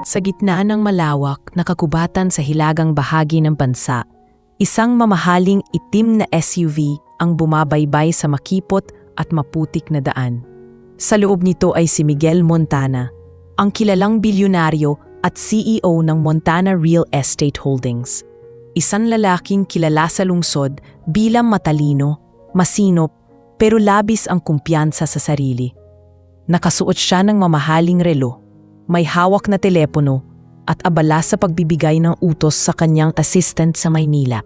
Sa gitna ng malawak na kagubatan sa hilagang bahagi ng bansa, isang mamahaling itim na SUV ang bumabaybay sa makipot at maputik na daan. Sa loob nito ay si Miguel Montana, ang kilalang bilyonaryo at CEO ng Montana Real Estate Holdings. Isang lalaking kilala sa lungsod bilang matalino, masinop, pero labis ang kumpiyansa sa sarili. Nakasuot siya ng mamahaling relo, may hawak na telepono at abala sa pagbibigay ng utos sa kanyang assistant sa Maynila.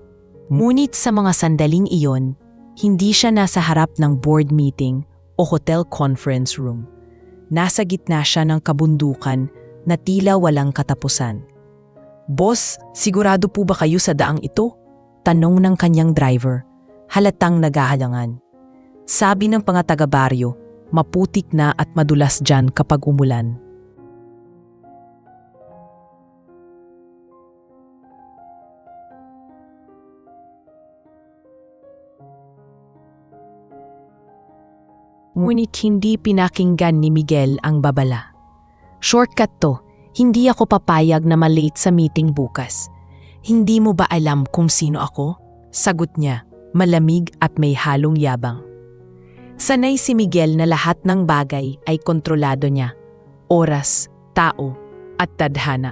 Ngunit sa mga sandaling iyon, hindi siya nasa harap ng board meeting o hotel conference room. Nasa gitna siya ng kabundukan na tila walang katapusan. "Boss, sigurado po ba kayo sa daang ito?" tanong ng kanyang driver, halatang naghahalangan. Sabi ng mga taga-baryo, maputik na at madulas dyan kapag umulan. Ngunit hindi pinakinggan ni Miguel ang babala. "Shortcut to, hindi ako papayag na malate sa meeting bukas. Hindi mo ba alam kung sino ako?" Sagot niya, malamig at may halong yabang. Sanay si Miguel na lahat ng bagay ay kontrolado niya. Oras, tao, at tadhana.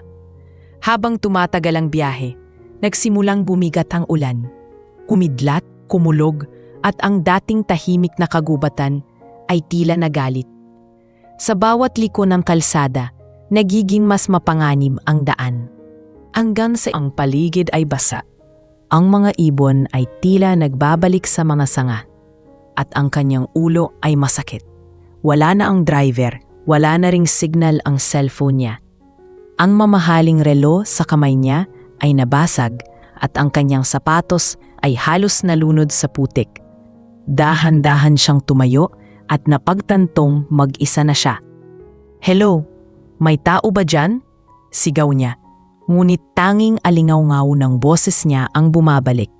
Habang tumatagal ang biyahe, nagsimulang bumigat ang ulan. Kumidlat, kumulog, at ang dating tahimik na kagubatan ay tila nagalit. Sa bawat liko ng kalsada, nagiging mas mapanganib ang daan. Hanggang sa ang paligid ay basa. Ang mga ibon ay tila nagbabalik sa mga sanga. At ang kanyang ulo ay masakit. Wala na ang driver, wala na ring signal ang cellphone niya. Ang mamahaling relo sa kamay niya ay nabasag at ang kanyang sapatos ay halos nalunod sa putik. Dahan-dahan siyang tumayo at napagtantong mag-isa na siya. "Hello, may tao ba dyan?" sigaw niya. Ngunit tanging alingaw-ngaw ng boses niya ang bumabalik.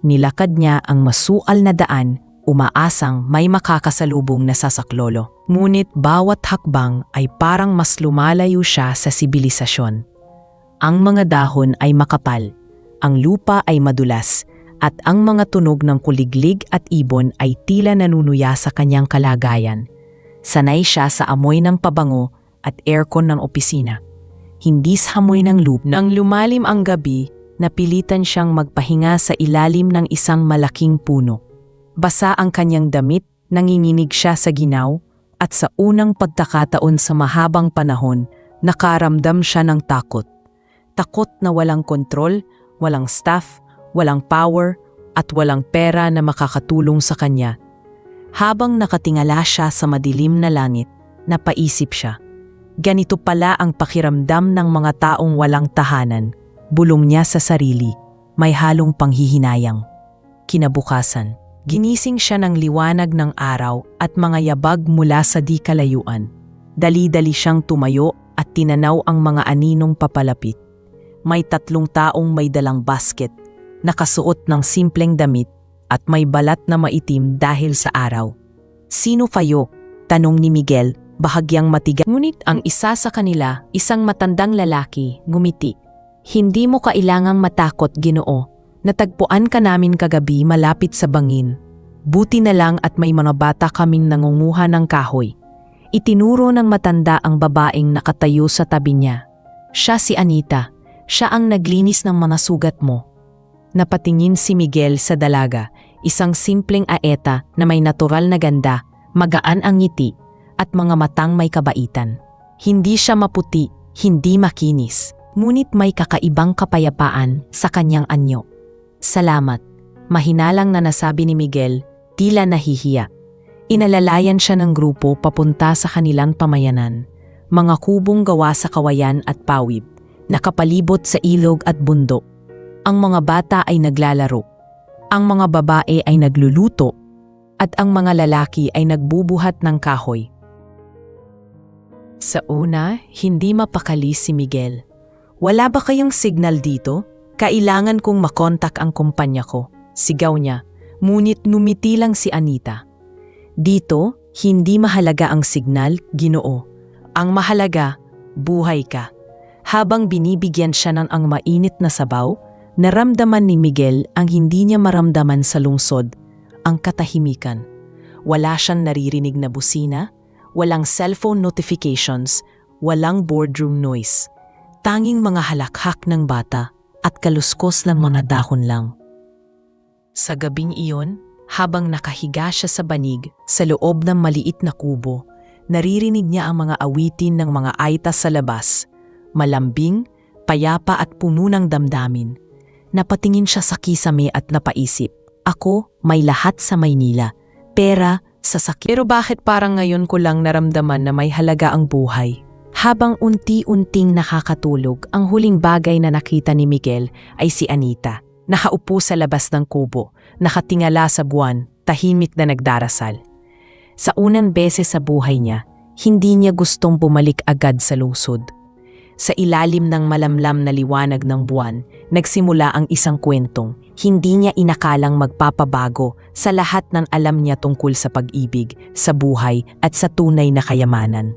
Nilakad niya ang masual na daan, umaasang may makakasalubong na sasaklolo. Ngunit bawat hakbang ay parang mas lumalayo siya sa sibilisasyon. Ang mga dahon ay makapal, ang lupa ay madulas, at ang mga tunog ng kuliglig at ibon ay tila nanunuya sa kanyang kalagayan. Sanay siya sa amoy ng pabango at aircon ng opisina. Hindi sa amoy ng lupa. Nang lumalim ang gabi, napilitan siyang magpahinga sa ilalim ng isang malaking puno. Basa ang kanyang damit, nanginginig siya sa ginaw, at sa unang pagkakataon sa mahabang panahon, nakaramdam siya ng takot. Takot na walang kontrol, walang staff, walang power, at walang pera na makakatulong sa kanya. Habang nakatingala siya sa madilim na langit, napaisip siya. Ganito pala ang pakiramdam ng mga taong walang tahanan. Bulong niya sa sarili, may halong panghihinayang. Kinabukasan, ginising siya ng liwanag ng araw at mga yabag mula sa di kalayuan. Dali-dali siyang tumayo at tinanaw ang mga aninong papalapit. May 3 taong may dalang basket, nakasuot ng simpleng damit at may balat na maitim dahil sa araw. "Sino kayo?" tanong ni Miguel, bahagyang matigas. Ngunit ang isa sa kanila, isang matandang lalaki, ngumiti. "Hindi mo kailangang matakot, Ginoo. Natagpuan ka namin kagabi malapit sa bangin. Buti na lang at may mga bata kaming nangunguha ng kahoy." Itinuro ng matanda ang babaeng nakatayo sa tabi niya. "Siya si Anita. Siya ang naglinis ng mga sugat mo." Napatingin si Miguel sa dalaga, isang simpleng aeta na may natural na ganda, magaan ang ngiti, at mga matang may kabaitan. Hindi siya maputi, hindi makinis, ngunit may kakaibang kapayapaan sa kanyang anyo. "Salamat," mahinalang na nasabi ni Miguel, tila nahihiya. Inalalayan siya ng grupo papunta sa kanilang pamayanan, mga kubong gawa sa kawayan at pawid, nakapalibot sa ilog at bundok. Ang mga bata ay naglalaro, ang mga babae ay nagluluto, at ang mga lalaki ay nagbubuhat ng kahoy. Sa una, hindi mapakali si Miguel. "Wala ba kayong signal dito? Kailangan kong makontak ang kumpanya ko," sigaw niya, ngunit numiti lang si Anita. "Dito, hindi mahalaga ang signal, Ginoo. Ang mahalaga, buhay ka. Habang binibigyan siya ng ang mainit na sabaw, naramdaman ni Miguel ang hindi niya maramdaman sa lungsod, ang katahimikan. Wala siyang naririnig na busina, walang cellphone notifications, walang boardroom noise. Tanging mga halakhak ng bata at kaluskos ng mga dahon lang. Sa gabing iyon, habang nakahiga siya sa banig sa loob ng maliit na kubo, naririnig niya ang mga awitin ng mga aitas sa labas. Malambing, payapa at puno ng damdamin. Napatingin siya sa kisame at napaisip, ako may lahat sa Maynila, pera, sasakyan. Pero bakit parang ngayon ko lang naramdaman na may halaga ang buhay? Habang unti-unting nakakatulog, ang huling bagay na nakita ni Miguel ay si Anita. Nakaupo sa labas ng kubo, nakatingala sa buwan, tahimik na nagdarasal. Sa unang beses sa buhay niya, hindi niya gustong bumalik agad sa lungsod. Sa ilalim ng malamlam na liwanag ng buwan, nagsimula ang isang kwentong hindi niya inakalang magpapabago sa lahat ng alam niya tungkol sa pag-ibig, sa buhay at sa tunay na kayamanan.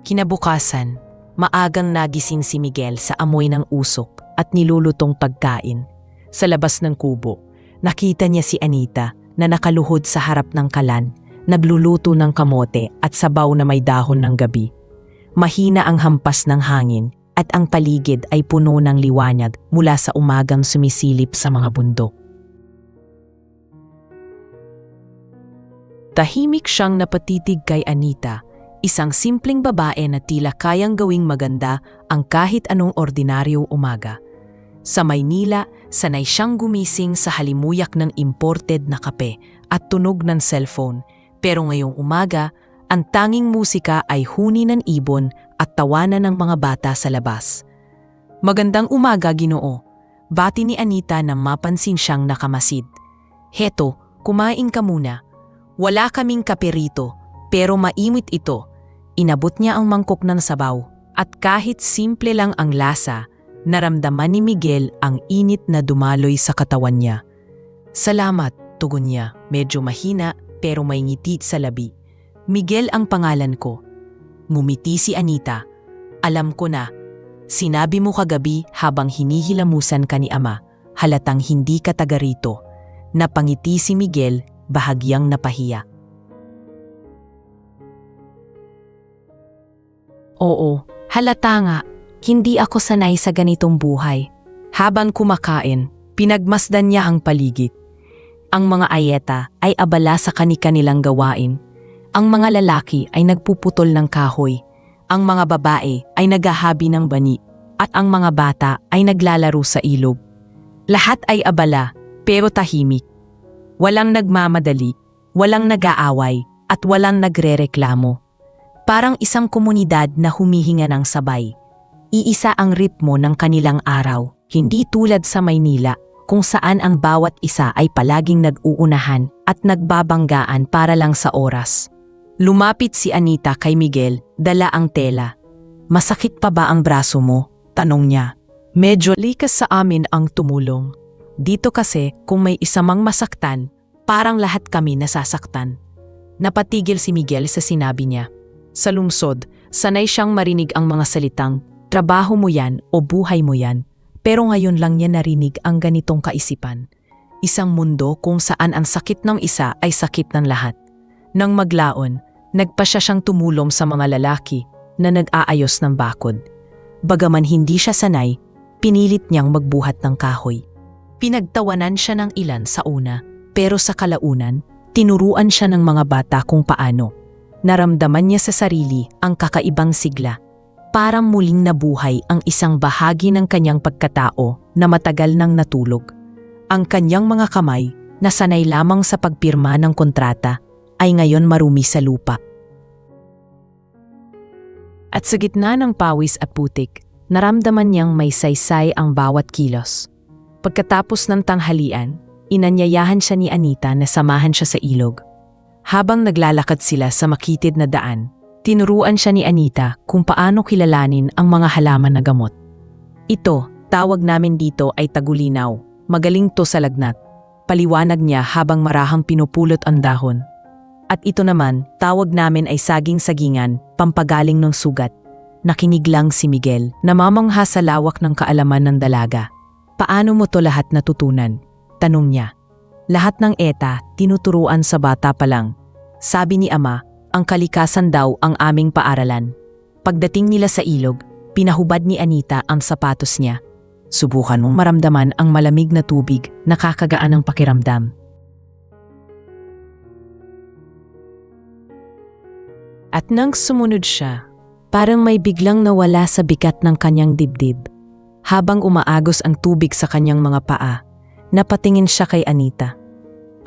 Kinabukasan, maagang nagising si Miguel sa amoy ng usok at nilulutong pagkain. Sa labas ng kubo, nakita niya si Anita na nakaluhod sa harap ng kalan, nagluluto ng kamote at sabaw na may dahon ng gabi. Mahina ang hampas ng hangin at ang paligid ay puno ng liwanag mula sa umagang sumisilip sa mga bundok. Tahimik siyang napatitig kay Anita, isang simpleng babae na tila kayang gawing maganda ang kahit anong ordinaryong umaga. Sa Maynila, sanay siyang gumising sa halimuyak ng imported na kape at tunog ng cellphone, pero ngayong umaga, ang tanging musika ay huni ng ibon at tawanan ng mga bata sa labas. Magandang umaga, Ginoo. Bati ni Anita nang mapansin siyang nakamasid. Heto, kumain ka muna. Wala kaming kape rito, pero mainit ito. Inabot niya ang mangkok ng sabaw at kahit simple lang ang lasa, naramdaman ni Miguel ang init na dumaloy sa katawan niya. Salamat, tugon niya, medyo mahina pero may ngiti sa labi. Miguel ang pangalan ko. Ngumiti si Anita. Alam ko na. Sinabi mo kagabi habang hinihilamusan ka ni Ama, halatang hindi ka taga rito. Napangiti si Miguel, bahagyang napahiya. Oo, halata nga. Hindi ako sanay sa ganitong buhay. Habang kumakain, pinagmasdan niya ang paligid. Ang mga ayeta ay abala sa kani-kanilang gawain. Ang mga lalaki ay nagpuputol ng kahoy, ang mga babae ay naghahabi ng bani, at ang mga bata ay naglalaro sa ilog. Lahat ay abala, pero tahimik. Walang nagmamadali, walang nag-aaway, at walang nagrereklamo. Parang isang komunidad na humihinga ng sabay. Iisa ang ritmo ng kanilang araw, hindi tulad sa Maynila, kung saan ang bawat isa ay palaging nag-uunahan at nagbabanggaan para lang sa oras. Lumapit si Anita kay Miguel, dala ang tela. Masakit pa ba ang braso mo? Tanong niya. Medyo likas sa amin ang tumulong. Dito kasi kung may isa mang masaktan, parang lahat kami nasasaktan. Napatigil si Miguel sa sinabi niya. Sa lungsod, sanay siyang marinig ang mga salitang, trabaho mo yan o buhay mo yan. Pero ngayon lang niya narinig ang ganitong kaisipan. Isang mundo kung saan ang sakit ng isa ay sakit ng lahat. Nang maglaon, nagpa siyang tumulong sa mga lalaki na nag-aayos ng bakod. Bagaman hindi siya sanay, pinilit niyang magbuhat ng kahoy. Pinagtawanan siya ng ilan sa una, pero sa kalaunan, tinuruan siya ng mga bata kung paano. Naramdaman niya sa sarili ang kakaibang sigla. Parang muling nabuhay ang isang bahagi ng kanyang pagkatao na matagal nang natulog. Ang kanyang mga kamay, na sanay lamang sa pagpirma ng kontrata, ay ngayon marumi sa lupa. At sa gitna ng pawis at putik, naramdaman niyang may saysay ang bawat kilos. Pagkatapos ng tanghalian, inanyayahan siya ni Anita na samahan siya sa ilog. Habang naglalakad sila sa makitid na daan, tinuruan siya ni Anita kung paano kilalanin ang mga halaman na gamot. Ito, tawag namin dito ay tagulinaw, magaling to sa lagnat. Paliwanag niya habang marahang pinupulot ang dahon. At ito naman, tawag namin ay saging-sagingan, pampagaling ng sugat. Nakinig lang si Miguel, namamangha sa lawak ng kaalaman ng dalaga. Paano mo to lahat natutunan? Tanong niya. Lahat ng ETA, tinuturuan sa bata pa lang. Sabi ni Ama, ang kalikasan daw ang aming paaralan. Pagdating nila sa ilog, pinahubad ni Anita ang sapatos niya. Subukan mong maramdaman ang malamig na tubig, nakakagaan ang pakiramdam. At nang sumunod siya, parang may biglang nawala sa bigat ng kanyang dibdib. Habang umaagos ang tubig sa kanyang mga paa, napatingin siya kay Anita.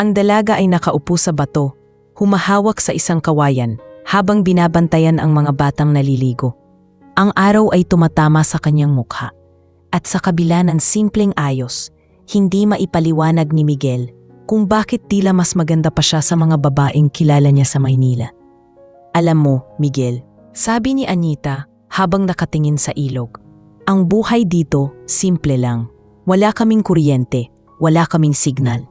Ang dalaga ay nakaupo sa bato, humahawak sa isang kawayan habang binabantayan ang mga batang naliligo. Ang araw ay tumatama sa kanyang mukha. At sa kabila ng simpleng ayos, hindi maipaliwanag ni Miguel kung bakit tila mas maganda pa siya sa mga babaeng kilala niya sa Maynila. Alam mo, Miguel, sabi ni Anita habang nakatingin sa ilog, ang buhay dito simple lang. Wala kaming kuryente, wala kaming signal.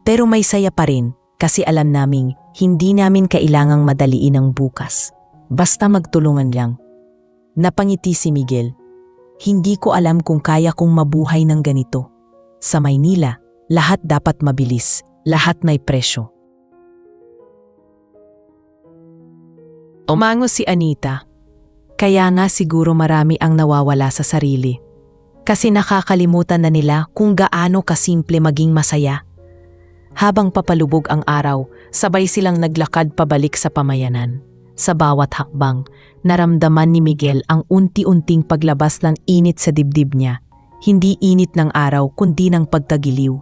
Pero may saya pa rin kasi alam naming hindi namin kailangang madaliin ang bukas. Basta magtulungan lang. Napangiti si Miguel. Hindi ko alam kung kaya kong mabuhay ng ganito. Sa Maynila, lahat dapat mabilis, lahat may presyo. Umango si Anita. Kaya nga siguro marami ang nawawala sa sarili. Kasi nakakalimutan na nila kung gaano kasimple maging masaya. Habang papalubog ang araw, sabay silang naglakad pabalik sa pamayanan. Sa bawat hakbang, naramdaman ni Miguel ang unti-unting paglabas ng init sa dibdib niya. Hindi init ng araw kundi ng pagkagiliw.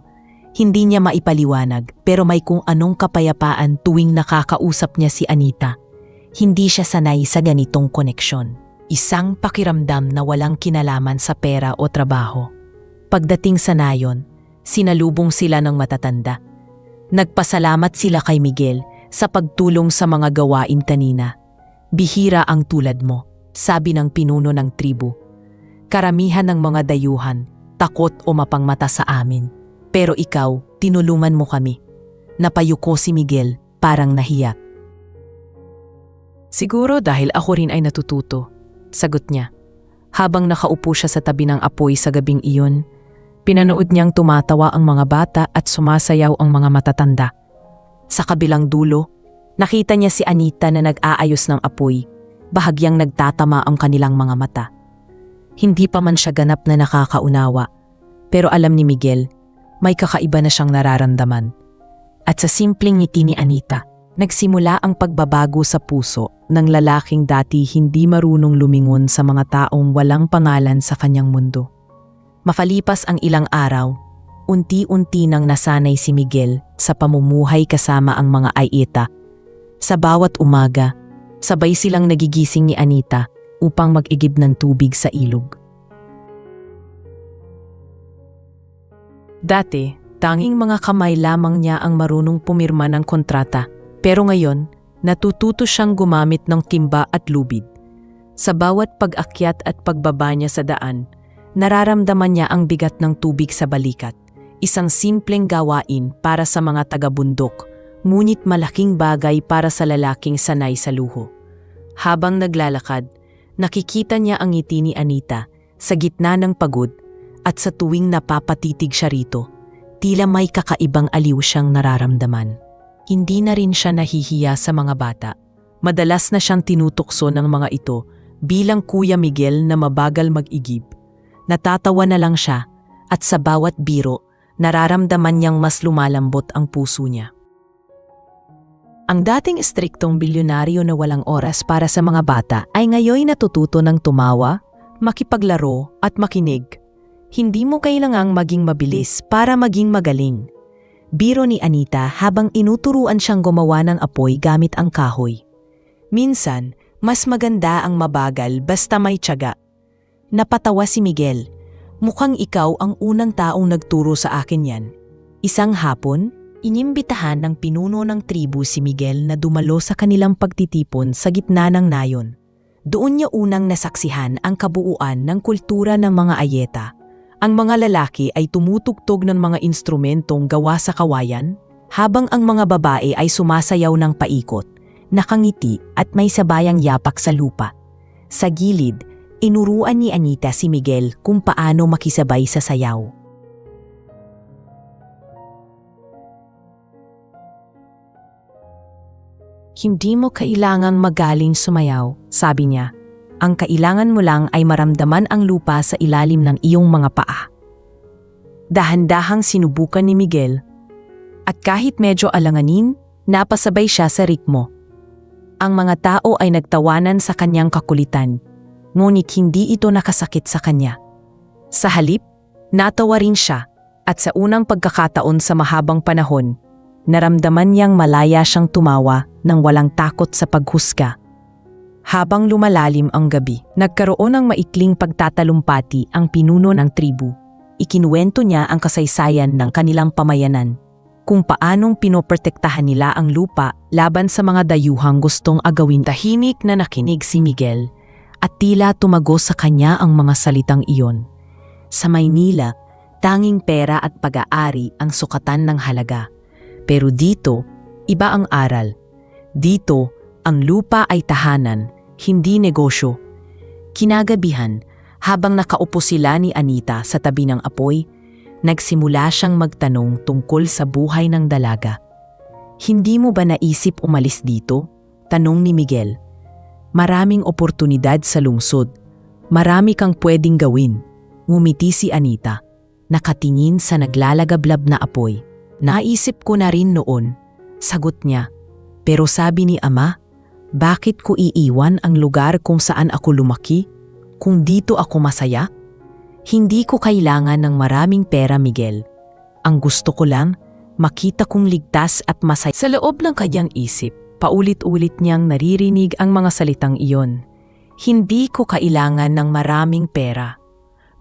Hindi niya maipaliwanag pero may kung anong kapayapaan tuwing nakakausap niya si Anita. Hindi siya sanay sa ganitong koneksyon. Isang pakiramdam na walang kinalaman sa pera o trabaho. Pagdating sa nayon, sinalubong sila ng matatanda. Nagpasalamat sila kay Miguel sa pagtulong sa mga gawain kanina. Bihira ang tulad mo, sabi ng pinuno ng tribu. Karamihan ng mga dayuhan, takot o mapangmata sa amin. Pero ikaw, tinulungan mo kami. Napayuko si Miguel, parang nahiya. Siguro dahil ako rin ay natututo, sagot niya. Habang nakaupo siya sa tabi ng apoy sa gabing iyon, pinanood niyang tumatawa ang mga bata at sumasayaw ang mga matatanda. Sa kabilang dulo, nakita niya si Anita na nag-aayos ng apoy, bahagyang nagtatama ang kanilang mga mata. Hindi pa man siya ganap na nakakaunawa, pero alam ni Miguel, may kakaiba na siyang nararamdaman. At sa simpleng ngiti ni Anita, nagsimula ang pagbabago sa puso ng lalaking dati hindi marunong lumingon sa mga taong walang pangalan sa kanyang mundo. Mafalipas ang ilang araw, unti-unti nang nasanay si Miguel sa pamumuhay kasama ang mga Ayeta. Sa bawat umaga, sabay silang nagigising ni Anita upang mag-igib ng tubig sa ilog. Dati, tanging mga kamay lamang niya ang marunong pumirma ng kontrata. Pero ngayon, natututo siyang gumamit ng timba at lubid. Sa bawat pag-akyat at pagbaba niya sa daan, nararamdaman niya ang bigat ng tubig sa balikat. Isang simpleng gawain para sa mga taga-bundok, ngunit malaking bagay para sa lalaking sanay sa luho. Habang naglalakad, nakikita niya ang ngiti ni Anita sa gitna ng pagod at sa tuwing napapatitig siya rito, tila may kakaibang aliw siyang nararamdaman. Hindi na rin siya nahihiya sa mga bata. Madalas na siyang tinutukso ng mga ito bilang Kuya Miguel na mabagal mag-igib. Natatawa na lang siya at sa bawat biro, nararamdaman niyang mas lumalambot ang puso niya. Ang dating istriktong bilyonaryo na walang oras para sa mga bata ay ngayon natututo ng tumawa, makipaglaro at makinig. Hindi mo kailangang maging mabilis para maging magaling. Biro ni Anita habang inuturuan siyang gumawa ng apoy gamit ang kahoy. Minsan, mas maganda ang mabagal basta may tiyaga. Napatawa si Miguel. Mukhang ikaw ang unang taong nagturo sa akin yan. Isang hapon, inimbitahan ng pinuno ng tribu si Miguel na dumalo sa kanilang pagtitipon sa gitna ng nayon. Doon niya unang nasaksihan ang kabuuan ng kultura ng mga Ayeta. Ang mga lalaki ay tumutugtog ng mga instrumentong gawa sa kawayan, habang ang mga babae ay sumasayaw ng paikot, nakangiti at may sabayang yapak sa lupa. Sa gilid, inuruan ni Anita si Miguel kung paano makisabay sa sayaw. Hindi mo kailangang magaling sumayaw, sabi niya. Ang kailangan mo lang ay maramdaman ang lupa sa ilalim ng iyong mga paa. Dahan-dahang sinubukan ni Miguel, at kahit medyo alanganin, napasabay siya sa ritmo. Ang mga tao ay nagtawanan sa kanyang kakulitan, ngunit hindi ito nakasakit sa kanya. Sa halip, natawa rin siya, at sa unang pagkakataon sa mahabang panahon, naramdaman niyang malaya siyang tumawa nang walang takot sa paghusga. Habang lumalalim ang gabi, nagkaroon ng maikling pagtatalumpati ang pinuno ng tribu. Ikinuwento niya ang kasaysayan ng kanilang pamayanan, kung paanong pinoprotektahan nila ang lupa laban sa mga dayuhang gustong agawin. Tahimik na nakinig si Miguel at tila tumago sa kanya ang mga salitang iyon. Sa Maynila, tanging pera at pag-aari ang sukatan ng halaga. Pero dito, iba ang aral. Dito, ang lupa ay tahanan, hindi negosyo. Kinagabihan, habang nakaupo sila ni Anita sa tabi ng apoy, nagsimula siyang magtanong tungkol sa buhay ng dalaga. Hindi mo ba naisip umalis dito? Tanong ni Miguel. Maraming oportunidad sa lungsod. Marami kang pwedeng gawin. Ngumiti si Anita, nakatingin sa naglalagablab na apoy. Naisip ko na rin noon, sagot niya. Pero sabi ni Ama, bakit ko iiwan ang lugar kung saan ako lumaki? Kung dito ako masaya? Hindi ko kailangan ng maraming pera, Miguel. Ang gusto ko lang, makita kong ligtas at masaya. Sa loob ng kanyang isip, paulit-ulit niyang naririnig ang mga salitang iyon. Hindi ko kailangan ng maraming pera.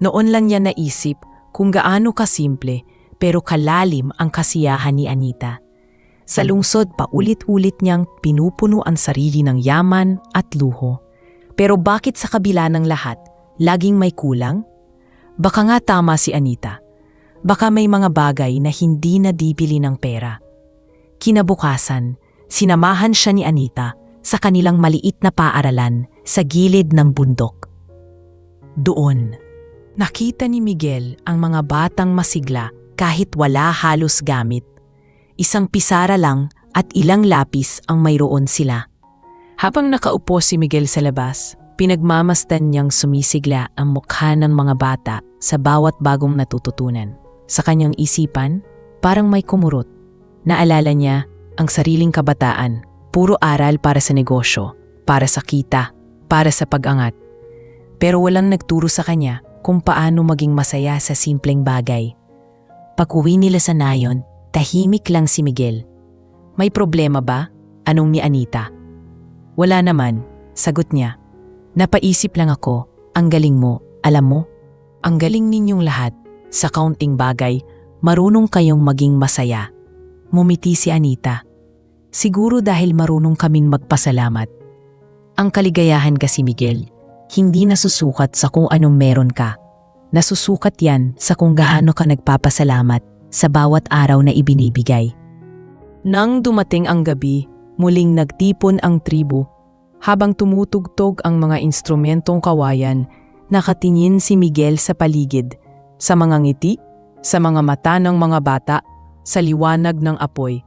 Noon lang niya naisip kung gaano kasimple pero kalalim ang kasiyahan ni Anita. Sa lungsod, paulit-ulit niyang pinupuno ang sarili ng yaman at luho. Pero bakit sa kabila ng lahat, laging may kulang? Baka nga tama si Anita. Baka may mga bagay na hindi nadibili ng pera. Kinabukasan, sinamahan siya ni Anita sa kanilang maliit na paaralan sa gilid ng bundok. Doon, nakita ni Miguel ang mga batang masigla kahit wala halos gamit. Isang pisara lang at ilang lapis ang mayroon sila. Habang nakaupo si Miguel sa labas, pinagmamasdan niyang sumisigla ang mukha ng mga bata sa bawat bagong natututunan. Sa kanyang isipan, parang may kumurot. Naalala niya ang sariling kabataan, puro aral para sa negosyo, para sa kita, para sa pag-angat. Pero walang nagturo sa kanya kung paano maging masaya sa simpleng bagay. Pag-uwi nila sa nayon, tahimik lang si Miguel. May problema ba? Anong ni Anita? Wala naman, sagot niya. Napaisip lang ako, ang galing mo, alam mo? Ang galing ninyong lahat, sa kaunting bagay, marunong kayong maging masaya. Ngumiti si Anita. Siguro dahil marunong kaming magpasalamat. Ang kaligayahan kasi, Miguel, hindi nasusukat sa kung anong meron ka. Nasusukat yan sa kung gaano ka nagpapasalamat sa bawat araw na ibinibigay. Nang dumating ang gabi, muling nagtipon ang tribu. Habang tumutugtog ang mga instrumentong kawayan, nakatingin si Miguel sa paligid, sa mga ngiti, sa mga mata ng mga bata, sa liwanag ng apoy.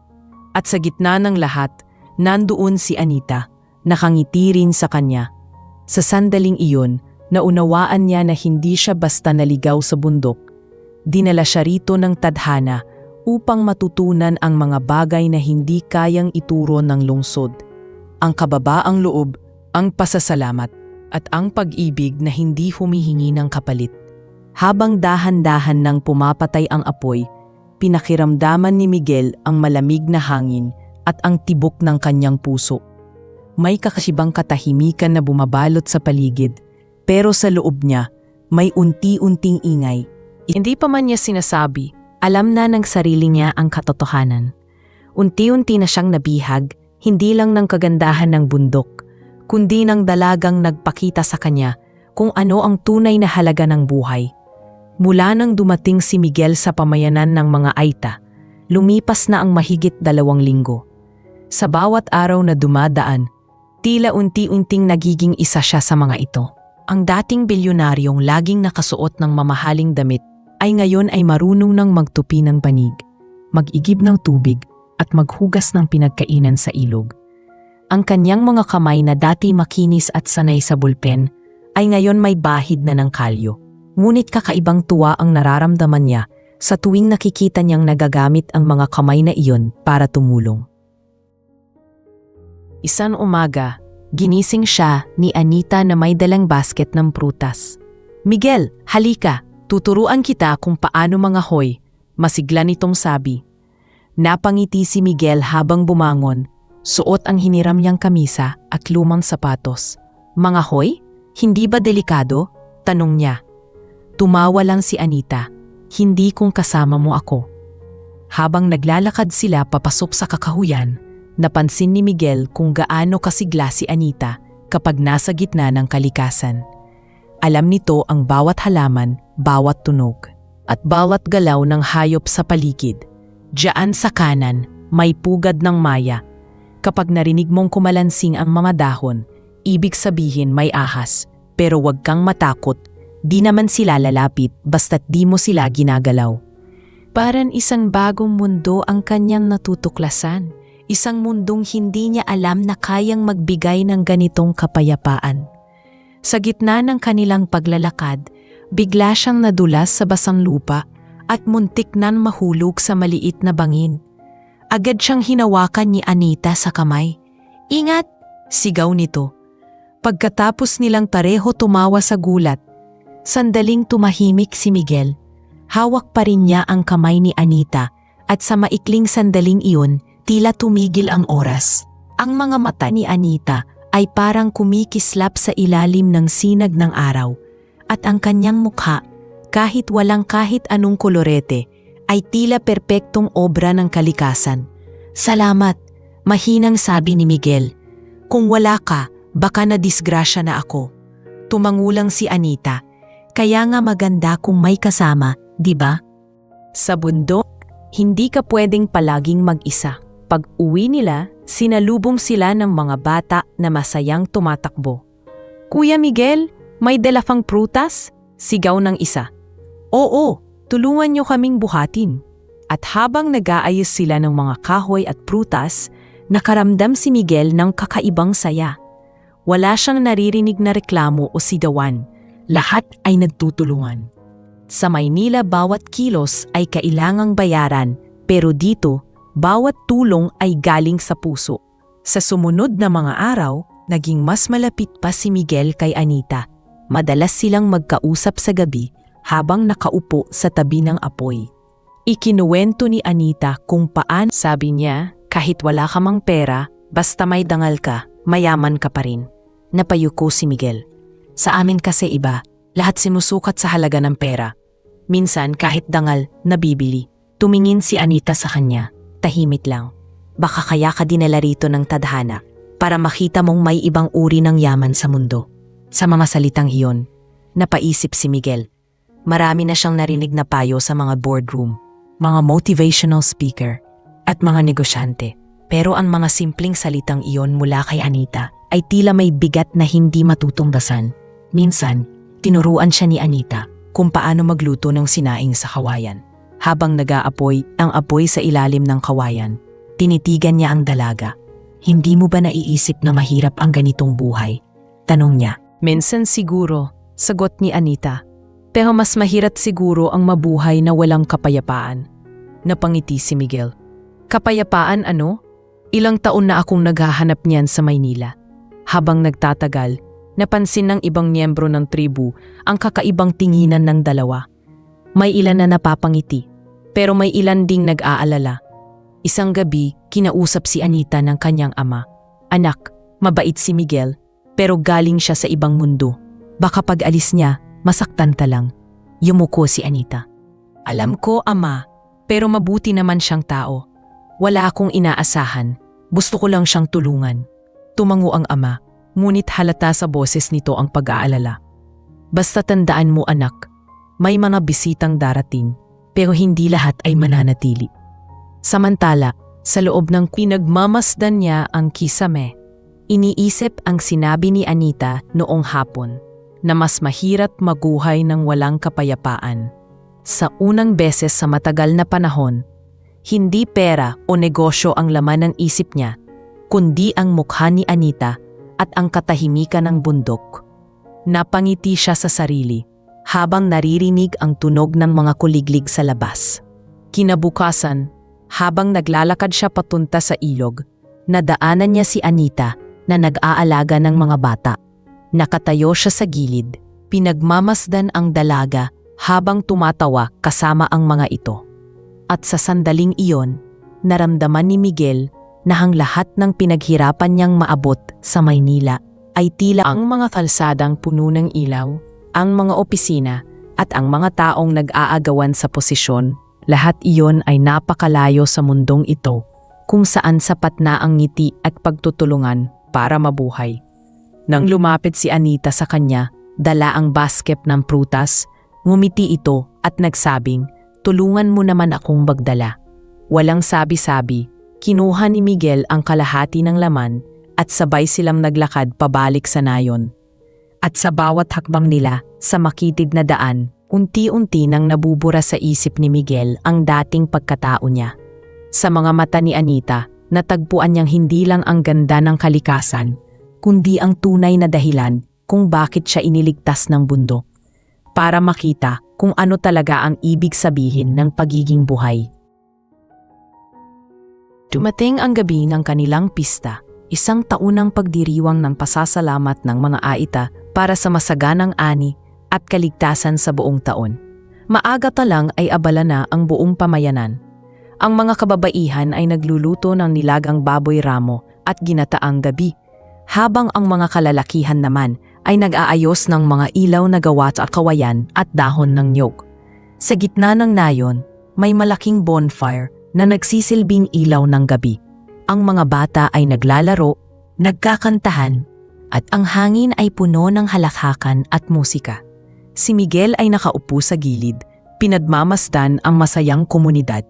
At sa gitna ng lahat, nandoon si Anita, nakangiti rin sa kanya. Sa sandaling iyon, naunawaan niya na hindi siya basta naligaw sa bundok. Dinala siya rito ng tadhana upang matutunan ang mga bagay na hindi kayang ituro ng lungsod. Ang kababaang loob, ang pasasalamat, at ang pag-ibig na hindi humihingi ng kapalit. Habang dahan-dahan nang pumapatay ang apoy, pinakiramdaman ni Miguel ang malamig na hangin at ang tibok ng kanyang puso. May kakasibang katahimikan na bumabalot sa paligid, pero sa loob niya, may unti-unting ingay. Hindi pa man niya sinasabi, alam na ng sarili niya ang katotohanan. Unti-unti na siyang nabihag, hindi lang ng kagandahan ng bundok, kundi ng dalagang nagpakita sa kanya kung ano ang tunay na halaga ng buhay. Mula nang dumating si Miguel sa pamayanan ng mga Aita, lumipas na ang mahigit 2 linggo. Sa bawat araw na dumadaan, Tila unti-unting nagiging isa siya sa mga ito. Ang dating bilyonaryong laging nakasuot ng mamahaling damit ay ngayon ay marunong ng magtupi ng banig, mag-igib ng tubig at maghugas ng pinagkainan sa ilog. Ang kanyang mga kamay na dati makinis at sanay sa bulpen ay ngayon may bahid na ng kalyo. Ngunit kakaibang tuwa ang nararamdaman niya sa tuwing nakikita niyang nagagamit ang mga kamay na iyon para tumulong. Isang umaga, ginising siya ni Anita na may dalang basket ng prutas. "Miguel, halika, tuturuan kita kung paano mangahoy," masigla nitong sabi. Napangiti si Miguel habang bumangon, suot ang hiniram niyang kamisa at lumang sapatos. "Mangahoy? Hindi ba delikado?" tanong niya. Tumawa lang si Anita, "Hindi kung kasama mo ako." Habang naglalakad sila papasok sa kakahuyan, napansin ni Miguel kung gaano kasigla si Anita kapag nasa gitna ng kalikasan. Alam nito ang bawat halaman, bawat tunog, at bawat galaw ng hayop sa paligid. Diyan sa kanan, may pugad ng maya. Kapag narinig mong kumalansing ang mga dahon, ibig sabihin may ahas. Pero wag kang matakot, di naman sila lalapit basta't di mo sila ginagalaw. Parang isang bagong mundo ang kanyang natutuklasan. Isang mundong hindi niya alam na kayang magbigay ng ganitong kapayapaan. Sa gitna ng kanilang paglalakad, bigla siyang nadulas sa basang lupa at muntik nang mahulog sa maliit na bangin. Agad siyang hinawakan ni Anita sa kamay. "Ingat!" sigaw nito. Pagkatapos nilang pareho tumawa sa gulat, sandaling tumahimik si Miguel. Hawak pa rin niya ang kamay ni Anita at sa maikling sandaling iyon, tila tumigil ang oras. Ang mga mata ni Anita ay parang kumikislap sa ilalim ng sinag ng araw at ang kanyang mukha, kahit walang kahit anong kolorete, ay tila perpektong obra ng kalikasan. "Salamat," mahinang sabi ni Miguel. "Kung wala ka, baka nadisgrasya na ako." Tumangulang si Anita. "Kaya nga maganda kung may kasama, di ba? Sa bundok, hindi ka pwedeng palaging mag-isa." Pag-uwi nila, sinalubong sila ng mga bata na masayang tumatakbo. "Kuya Miguel, may dala kang prutas?" sigaw ng isa. "Oo, tulungan niyo kaming buhatin." At habang nag-aayos sila ng mga kahoy at prutas, nakaramdam si Miguel ng kakaibang saya. Wala siyang naririnig na reklamo o sigawan. Lahat ay nagtutulungan. Sa Maynila, bawat kilos ay kailangang bayaran, pero dito, bawat tulong ay galing sa puso. Sa sumunod na mga araw, naging mas malapit pa si Miguel kay Anita. Madalas silang magkausap sa gabi habang nakaupo sa tabi ng apoy. Ikinuwento ni Anita kung paano, sabi niya, kahit wala ka mang pera, basta may dangal ka, mayaman ka pa rin. Napayuko si Miguel. "Sa amin kasi iba, lahat sinusukat sa halaga ng pera. Minsan kahit dangal, nabibili." Tumingin si Anita sa kanya. Tahimik lang. "Baka kaya ka dinala rito ng tadhana para makita mong may ibang uri ng yaman sa mundo." Sa mga salitang iyon, napaisip si Miguel. Marami na siyang narinig na payo sa mga boardroom, mga motivational speaker, at mga negosyante. Pero ang mga simpleng salitang iyon mula kay Anita ay tila may bigat na hindi matutungbasan. Minsan, tinuruan siya ni Anita kung paano magluto ng sinaing sa kawayan. Habang nag-aapoy ang apoy sa ilalim ng kawayan, tinitigan niya ang dalaga. "Hindi mo ba naiisip na mahirap ang ganitong buhay?" tanong niya. "Minsan siguro," sagot ni Anita. "Pero mas mahirap siguro ang mabuhay na walang kapayapaan." Napangiti si Miguel. "Kapayapaan ano? Ilang taon na akong naghahanap niyan sa Maynila." Habang nagtatagal, napansin ng ibang miyembro ng tribu ang kakaibang tinginan ng dalawa. May ilan na napapangiti, pero may ilan ding nag-aalala. Isang gabi, kinausap si Anita ng kanyang ama. "Anak, mabait si Miguel, pero galing siya sa ibang mundo. Baka pag alis niya, masaktan ta lang." Yumuko si Anita. "Alam ko, ama, pero mabuti naman siyang tao. Wala akong inaasahan. Gusto ko lang siyang tulungan." Tumango ang ama, ngunit halata sa boses nito ang pag-aalala. "Basta tandaan mo, anak, may mga bisitang darating, pero hindi lahat ay mananatili." Samantala, sa loob ng pinagmamasdan niya ang kisame, Iniisip ang sinabi ni Anita noong hapon na mas mahirap maguhay ng walang kapayapaan. Sa unang beses sa matagal na panahon, hindi pera o negosyo ang laman ng isip niya, kundi ang mukha ni Anita at ang katahimikan ng bundok. Napangiti siya sa sarili habang naririnig ang tunog ng mga kuliglig sa labas. Kinabukasan, habang naglalakad siya patunta sa ilog, nadaanan niya si Anita na nag-aalaga ng mga bata. Nakatayo siya sa gilid, pinagmamasdan ang dalaga habang tumatawa kasama ang mga ito. At sa sandaling iyon, naramdaman ni Miguel na ang lahat ng pinaghirapan niyang maabot sa Maynila ay tila ang mga kalsadang puno ng ilaw, ang mga opisina at ang mga taong nag-aagawan sa posisyon. Lahat iyon ay napakalayo sa mundong ito kung saan sapat na ang ngiti at pagtutulungan para mabuhay. Nang lumapit si Anita sa kanya, dala ang basket ng prutas, ngumiti ito at nagsabing, "Tulungan mo naman akong magdala." Walang sabi-sabi, kinuha ni Miguel ang kalahati ng laman at sabay silang naglakad pabalik sa nayon. At sa bawat hakbang nila sa makitid na daan, unti-unti nang nabubura sa isip ni Miguel ang dating pagkatao niya. Sa mga mata ni Anita, natagpuan niyang hindi lang ang ganda ng kalikasan, kundi ang tunay na dahilan kung bakit siya iniligtas ng bundok. Para makita kung ano talaga ang ibig sabihin ng pagiging buhay. Dumating ang gabi ng kanilang pista, isang taunang pagdiriwang ng pasasalamat ng mga Aita para sa masaganang ani at kaligtasan sa buong taon. Maaga pa lang ay abala na ang buong pamayanan. Ang mga kababaihan ay nagluluto ng nilagang baboy ramo at ginataang gabi, habang ang mga kalalakihan naman ay nag-aayos ng mga ilaw na gawa sa kawayan at dahon ng niyog. Sa gitna ng nayon, may malaking bonfire na nagsisilbing ilaw ng gabi. Ang mga bata ay naglalaro, nagkakantahan, at ang hangin ay puno ng halakhakan at musika. Si Miguel ay nakaupo sa gilid, pinagmamasdan ang masayang komunidad.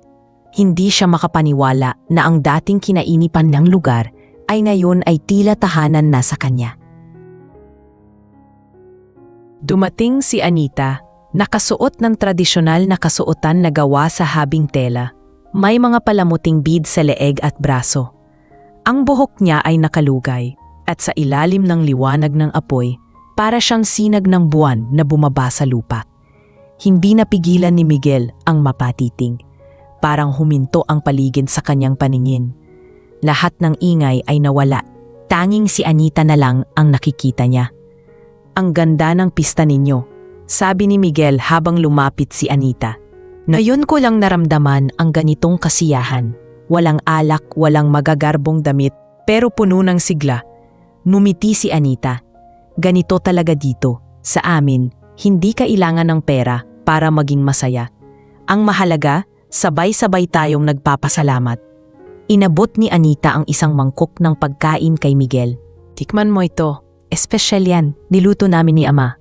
Hindi siya makapaniwala na ang dating kinainipan ng lugar ay ngayon ay tila tahanan na sa kanya. Dumating si Anita, nakasuot ng tradisyonal na kasuotan na gawa sa habing tela. May mga palamuting bead sa leeg at braso. Ang buhok niya ay nakalugay at sa ilalim ng liwanag ng apoy, para siyang sinag ng buwan na bumaba sa lupa. Hindi napigilan ni Miguel ang mapatiting. Parang huminto ang paligid sa kanyang paningin. Lahat ng ingay ay nawala. Tanging si Anita na lang ang nakikita niya. "Ang ganda ng pista ninyo," sabi ni Miguel habang lumapit si Anita. "Ngayon ko lang naramdaman ang ganitong kasiyahan. Walang alak, walang magagarbong damit, pero puno ng sigla." Numiti si Anita. "Ganito talaga dito. Sa amin, hindi kailangan ng pera para maging masaya. Ang mahalaga, sabay-sabay tayong nagpapasalamat." Inabot ni Anita ang isang mangkok ng pagkain kay Miguel. "Tikman mo ito. Espesyal yan. Niluto namin ni Ama."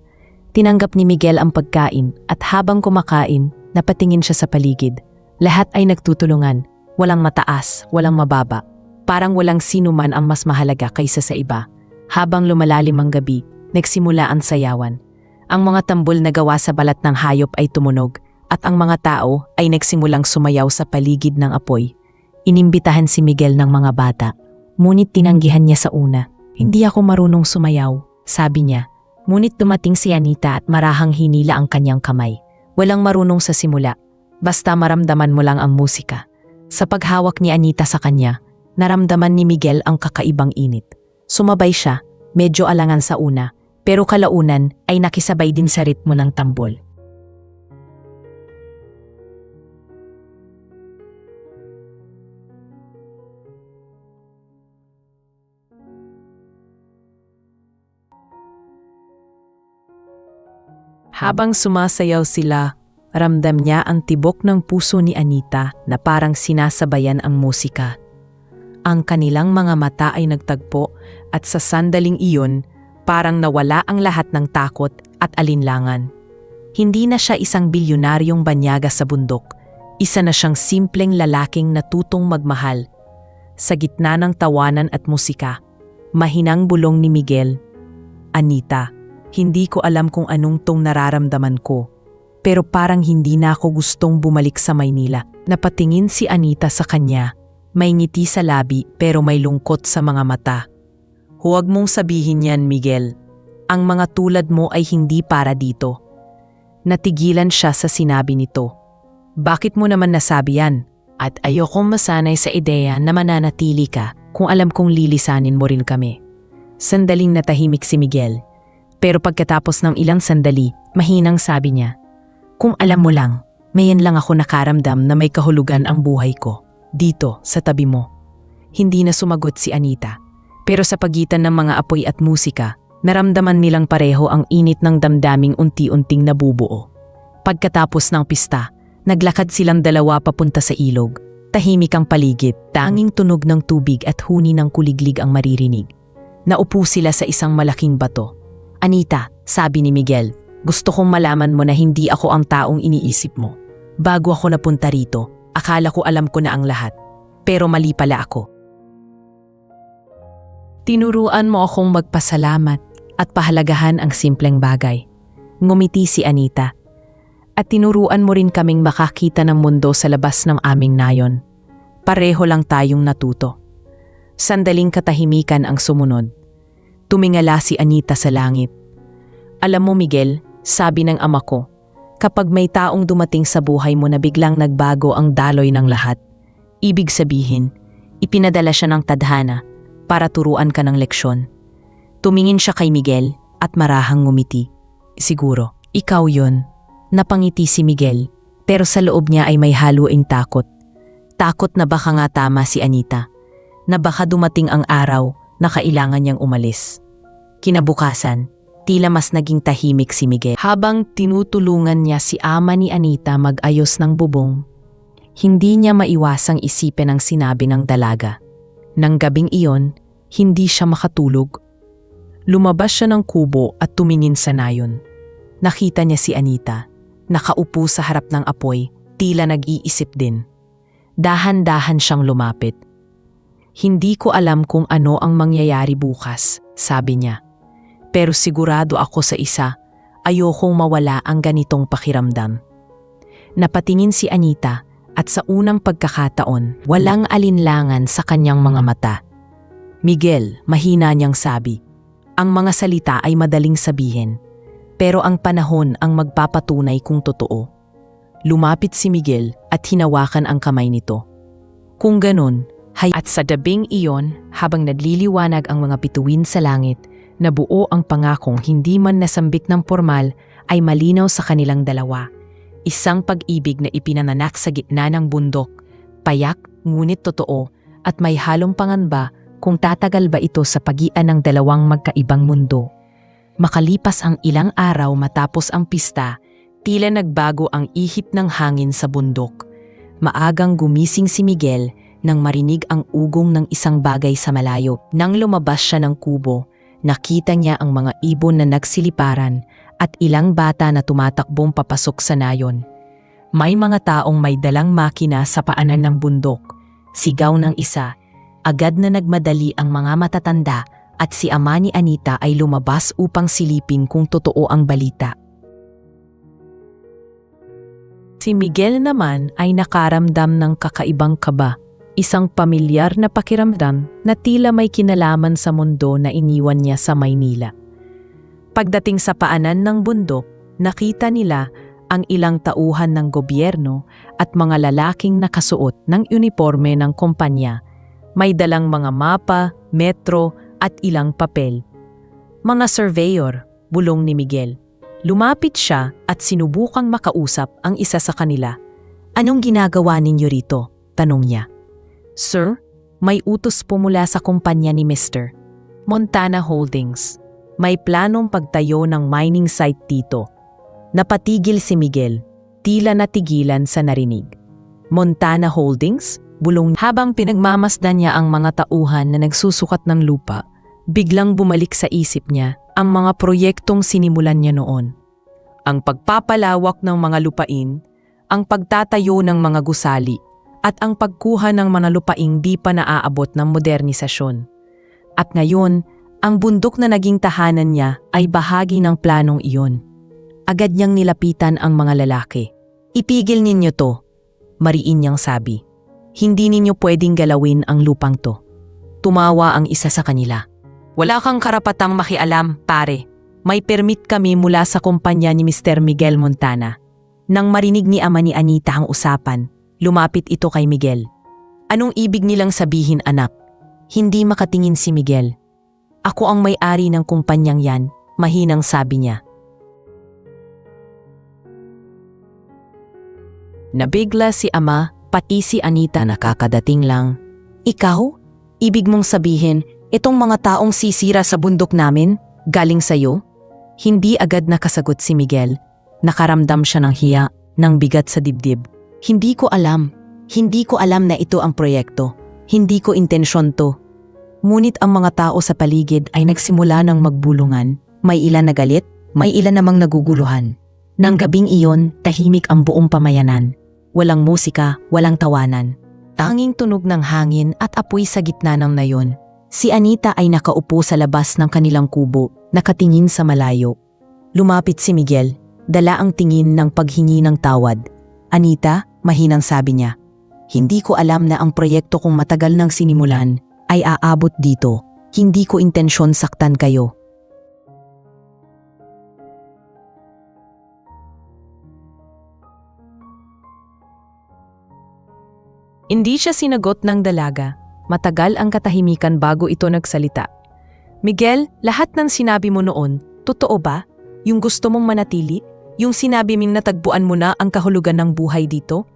Tinanggap ni Miguel ang pagkain at habang kumakain, napatingin siya sa paligid. Lahat ay nagtutulungan. Walang mataas, walang mababa. Parang walang sino man ang mas mahalaga kaysa sa iba. Habang lumalalim ang gabi, nagsimula ang sayawan. Ang mga tambol na gawa sa balat ng hayop ay tumunog at ang mga tao ay nagsimulang sumayaw sa paligid ng apoy. Inimbitahan si Miguel ng mga bata, ngunit tinanggihan niya sa una. "Hindi ako marunong sumayaw," sabi niya. Ngunit dumating si Anita at marahang hinila ang kanyang kamay. Walang marunong sa simula, basta maramdaman mo lang ang musika. Sa paghawak ni Anita sa kanya, naramdaman ni Miguel ang kakaibang init. Sumabay siya, medyo alangan sa una, pero kalaunan ay nakisabay din sa ritmo ng tambol. Habang sumasayaw sila, ramdam niya ang tibok ng puso ni Anita na parang sinasabayan ang musika. Ang kanilang mga mata ay nagtagpo at sa sandaling iyon, parang nawala ang lahat ng takot at alinlangan. Hindi na siya isang bilyonaryong banyaga sa bundok. Isa na siyang simpleng lalaking natutong magmahal. Sa gitna ng tawanan at musika, Mahinang bulong ni Miguel. Anita, hindi ko alam kung anong tong nararamdaman ko. Pero parang hindi na ako gustong bumalik sa Maynila. Napatingin si Anita sa kanya. May ngiti sa labi pero may lungkot sa mga mata. Huwag mong sabihin yan, Miguel. Ang mga tulad mo ay hindi para dito. Natigilan siya sa sinabi nito. Bakit mo naman nasabi yan? At ayokong masanay sa ideya na mananatili ka kung alam kong lilisanin mo rin kami. Sandaling natahimik si Miguel. Pero pagkatapos ng ilang sandali, mahinang sabi niya, kung alam mo lang, mayan lang ako nakaramdam na may kahulugan ang buhay ko. Dito, sa tabi mo. Hindi na sumagot si Anita. Pero sa pagitan ng mga apoy at musika, naramdaman nilang pareho ang init ng damdaming unti-unting nabubuo. Pagkatapos ng pista, naglakad silang dalawa papunta sa ilog. Tahimik ang paligid, tanging tunog ng tubig at huni ng kuliglig ang maririnig. Naupo sila sa isang malaking bato. Anita, sabi ni Miguel, gusto kong malaman mo na hindi ako ang taong iniisip mo. Bago ako napunta rito, akala ko alam ko na ang lahat. Pero mali pala ako. Tinuruan mo akong magpasalamat at pahalagahan ang simpleng bagay. Ngumiti si Anita. At tinuruan mo rin kaming makakita ng mundo sa labas ng aming nayon. Pareho lang tayong natuto. Sandaling katahimikan ang sumunod. Tumingala si Anita sa langit. Alam mo Miguel, sabi ng ama ko, kapag may taong dumating sa buhay mo na biglang nagbago ang daloy ng lahat, ibig sabihin, ipinadala siya ng tadhana para turuan ka ng leksyon. Tumingin siya kay Miguel at marahang ngumiti. Siguro, ikaw yun. Napangiti si Miguel, pero sa loob niya ay may haluing takot. Takot na baka nga tama si Anita, na baka dumating ang araw na kailangan niyang umalis. Kinabukasan, tila mas naging tahimik si Miguel. Habang tinutulungan niya si ama ni Anita mag-ayos ng bubong, hindi niya maiwasang isipin ang sinabi ng dalaga. Nang gabing iyon, hindi siya makatulog. Lumabas siya ng kubo at tumingin sa nayon. Nakita niya si Anita. Nakaupo sa harap ng apoy, tila nag-iisip din. Dahan-dahan siyang lumapit. Hindi ko alam kung ano ang mangyayari bukas, sabi niya. Pero sigurado ako sa isa, ayokong mawala ang ganitong pakiramdam. Napatingin si Anita at sa unang pagkakataon, walang alinlangan sa kanyang mga mata. Miguel, mahina niyang sabi. Ang mga salita ay madaling sabihin. Pero ang panahon ang magpapatunay kung totoo. Lumapit si Miguel at hinawakan ang kamay nito. Kung ganun, at sa dabing iyon, habang nagliliwanag ang mga bituin sa langit, nabuo ang pangakong hindi man nasambit ng formal ay malinaw sa kanilang dalawa. Isang pag-ibig na ipinanganak sa gitna ng bundok, payak ngunit totoo at may halong pangamba kung tatagal ba ito sa pagian ng dalawang magkaibang mundo. Makalipas ang ilang araw matapos ang pista, tila nagbago ang ihip ng hangin sa bundok. Maagang gumising si Miguel nang marinig ang ugong ng isang bagay sa malayo. Nang lumabas siya ng kubo, nakita niya ang mga ibon na nagsiliparan at ilang bata na tumatakbong papasok sa nayon. May mga taong may dalang makina sa paanan ng bundok. Sigaw ng isa, agad na nagmadali ang mga matatanda at si ama ni Anita ay lumabas upang silipin kung totoo ang balita. Si Miguel naman ay nakaramdam ng kakaibang kaba, isang pamilyar na pakiramdam na tila may kinalaman sa mundo na iniwan niya sa Maynila. Pagdating sa paanan ng bundok, nakita nila ang ilang tauhan ng gobyerno at mga lalaking nakasuot ng uniforme ng kumpanya. May dalang mga mapa, metro, at ilang papel. Mga surveyor, bulong ni Miguel. Lumapit siya at sinubukang makausap ang isa sa kanila. Anong ginagawa ninyo rito? Tanong niya. Sir, may utos po mula sa kumpanya ni Mr. Montana Holdings. May planong pagtayo ng mining site dito. Napatigil si Miguel, tila natigilan sa narinig. Montana Holdings? Bulong habang pinagmamasdan niya ang mga tauhan na nagsusukat ng lupa. Biglang bumalik sa isip niya ang mga proyektong sinimulan niya noon. Ang pagpapalawak ng mga lupain, ang pagtatayo ng mga gusali, at ang pagkuha ng mga lupaing di pa naaabot ng modernisasyon. At ngayon, ang bundok na naging tahanan niya ay bahagi ng planong iyon. Agad niyang nilapitan ang mga lalaki. Ipigil ninyo to, mariin niyang sabi. Hindi ninyo pwedeng galawin ang lupang to. Tumawa ang isa sa kanila. Wala kang karapatang makialam, pare. May permit kami mula sa kumpanya ni Mr. Miguel Montana. Nang marinig ni ama ni Anita ang usapan, lumapit ito kay Miguel. Anong ibig nilang sabihin, anak? Hindi makatingin si Miguel. Ako ang may-ari ng kumpanyang yan, mahinang sabi niya. Nabigla si ama, pati si Anita nakakadating lang. Ikaw? Ibig mong sabihin, itong mga taong sisira sa bundok namin, galing sa'yo? Hindi agad nakasagot si Miguel. Nakaramdam siya ng hiya, ng bigat sa dibdib. Hindi ko alam na ito ang proyekto. Hindi ko intensyon to. Ngunit ang mga tao sa paligid ay nagsimula ng magbulungan. May ilan na galit, may ilan namang naguguluhan. Nang gabing iyon, tahimik ang buong pamayanan. Walang musika, walang tawanan. Tanging tunog ng hangin at apoy sa gitna ng nayon. Si Anita ay nakaupo sa labas ng kanilang kubo, nakatingin sa malayo. Lumapit si Miguel, dala ang tingin ng paghingi ng tawad. Anita, mahinang sabi niya, hindi ko alam na ang proyekto kong matagal nang sinimulan ay aabot dito. Hindi ko intensyon saktan kayo. Hindi siya sinagot ng dalaga. Matagal ang katahimikan bago ito nagsalita. Miguel, lahat ng sinabi mo noon, totoo ba? Yung gusto mong manatili? Yung sinabi ming natagpuan mo na ang kahulugan ng buhay dito?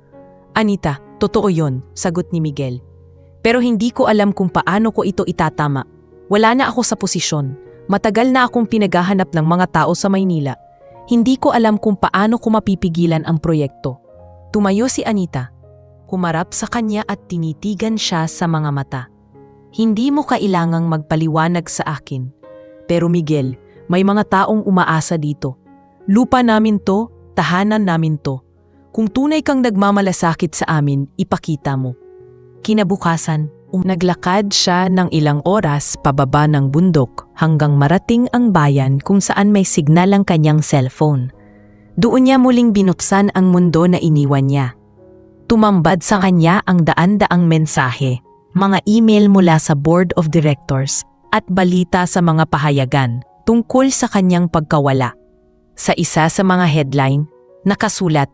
Anita, totoo yon, sagot ni Miguel. Pero hindi ko alam kung paano ko ito itatama. Wala na ako sa posisyon. Matagal na akong pinaghahanap ng mga tao sa Maynila. Hindi ko alam kung paano ko mapipigilan ang proyekto. Tumayo si Anita. Humarap sa kanya at tinitigan siya sa mga mata. Hindi mo kailangang magpaliwanag sa akin. Pero Miguel, may mga taong umaasa dito. Lupa namin to, tahanan namin to. Kung tunay kang nagmamalasakit sa amin, ipakita mo. Kinabukasan, naglakad siya ng ilang oras pababa ng bundok hanggang marating ang bayan kung saan may signal ang kanyang cellphone. Doon niya muling binuksan ang mundo na iniwan niya. Tumambad sa kanya ang daan-daang mensahe, mga email mula sa board of directors at balita sa mga pahayagan tungkol sa kanyang pagkawala. Sa isa sa mga headline, nakasulat,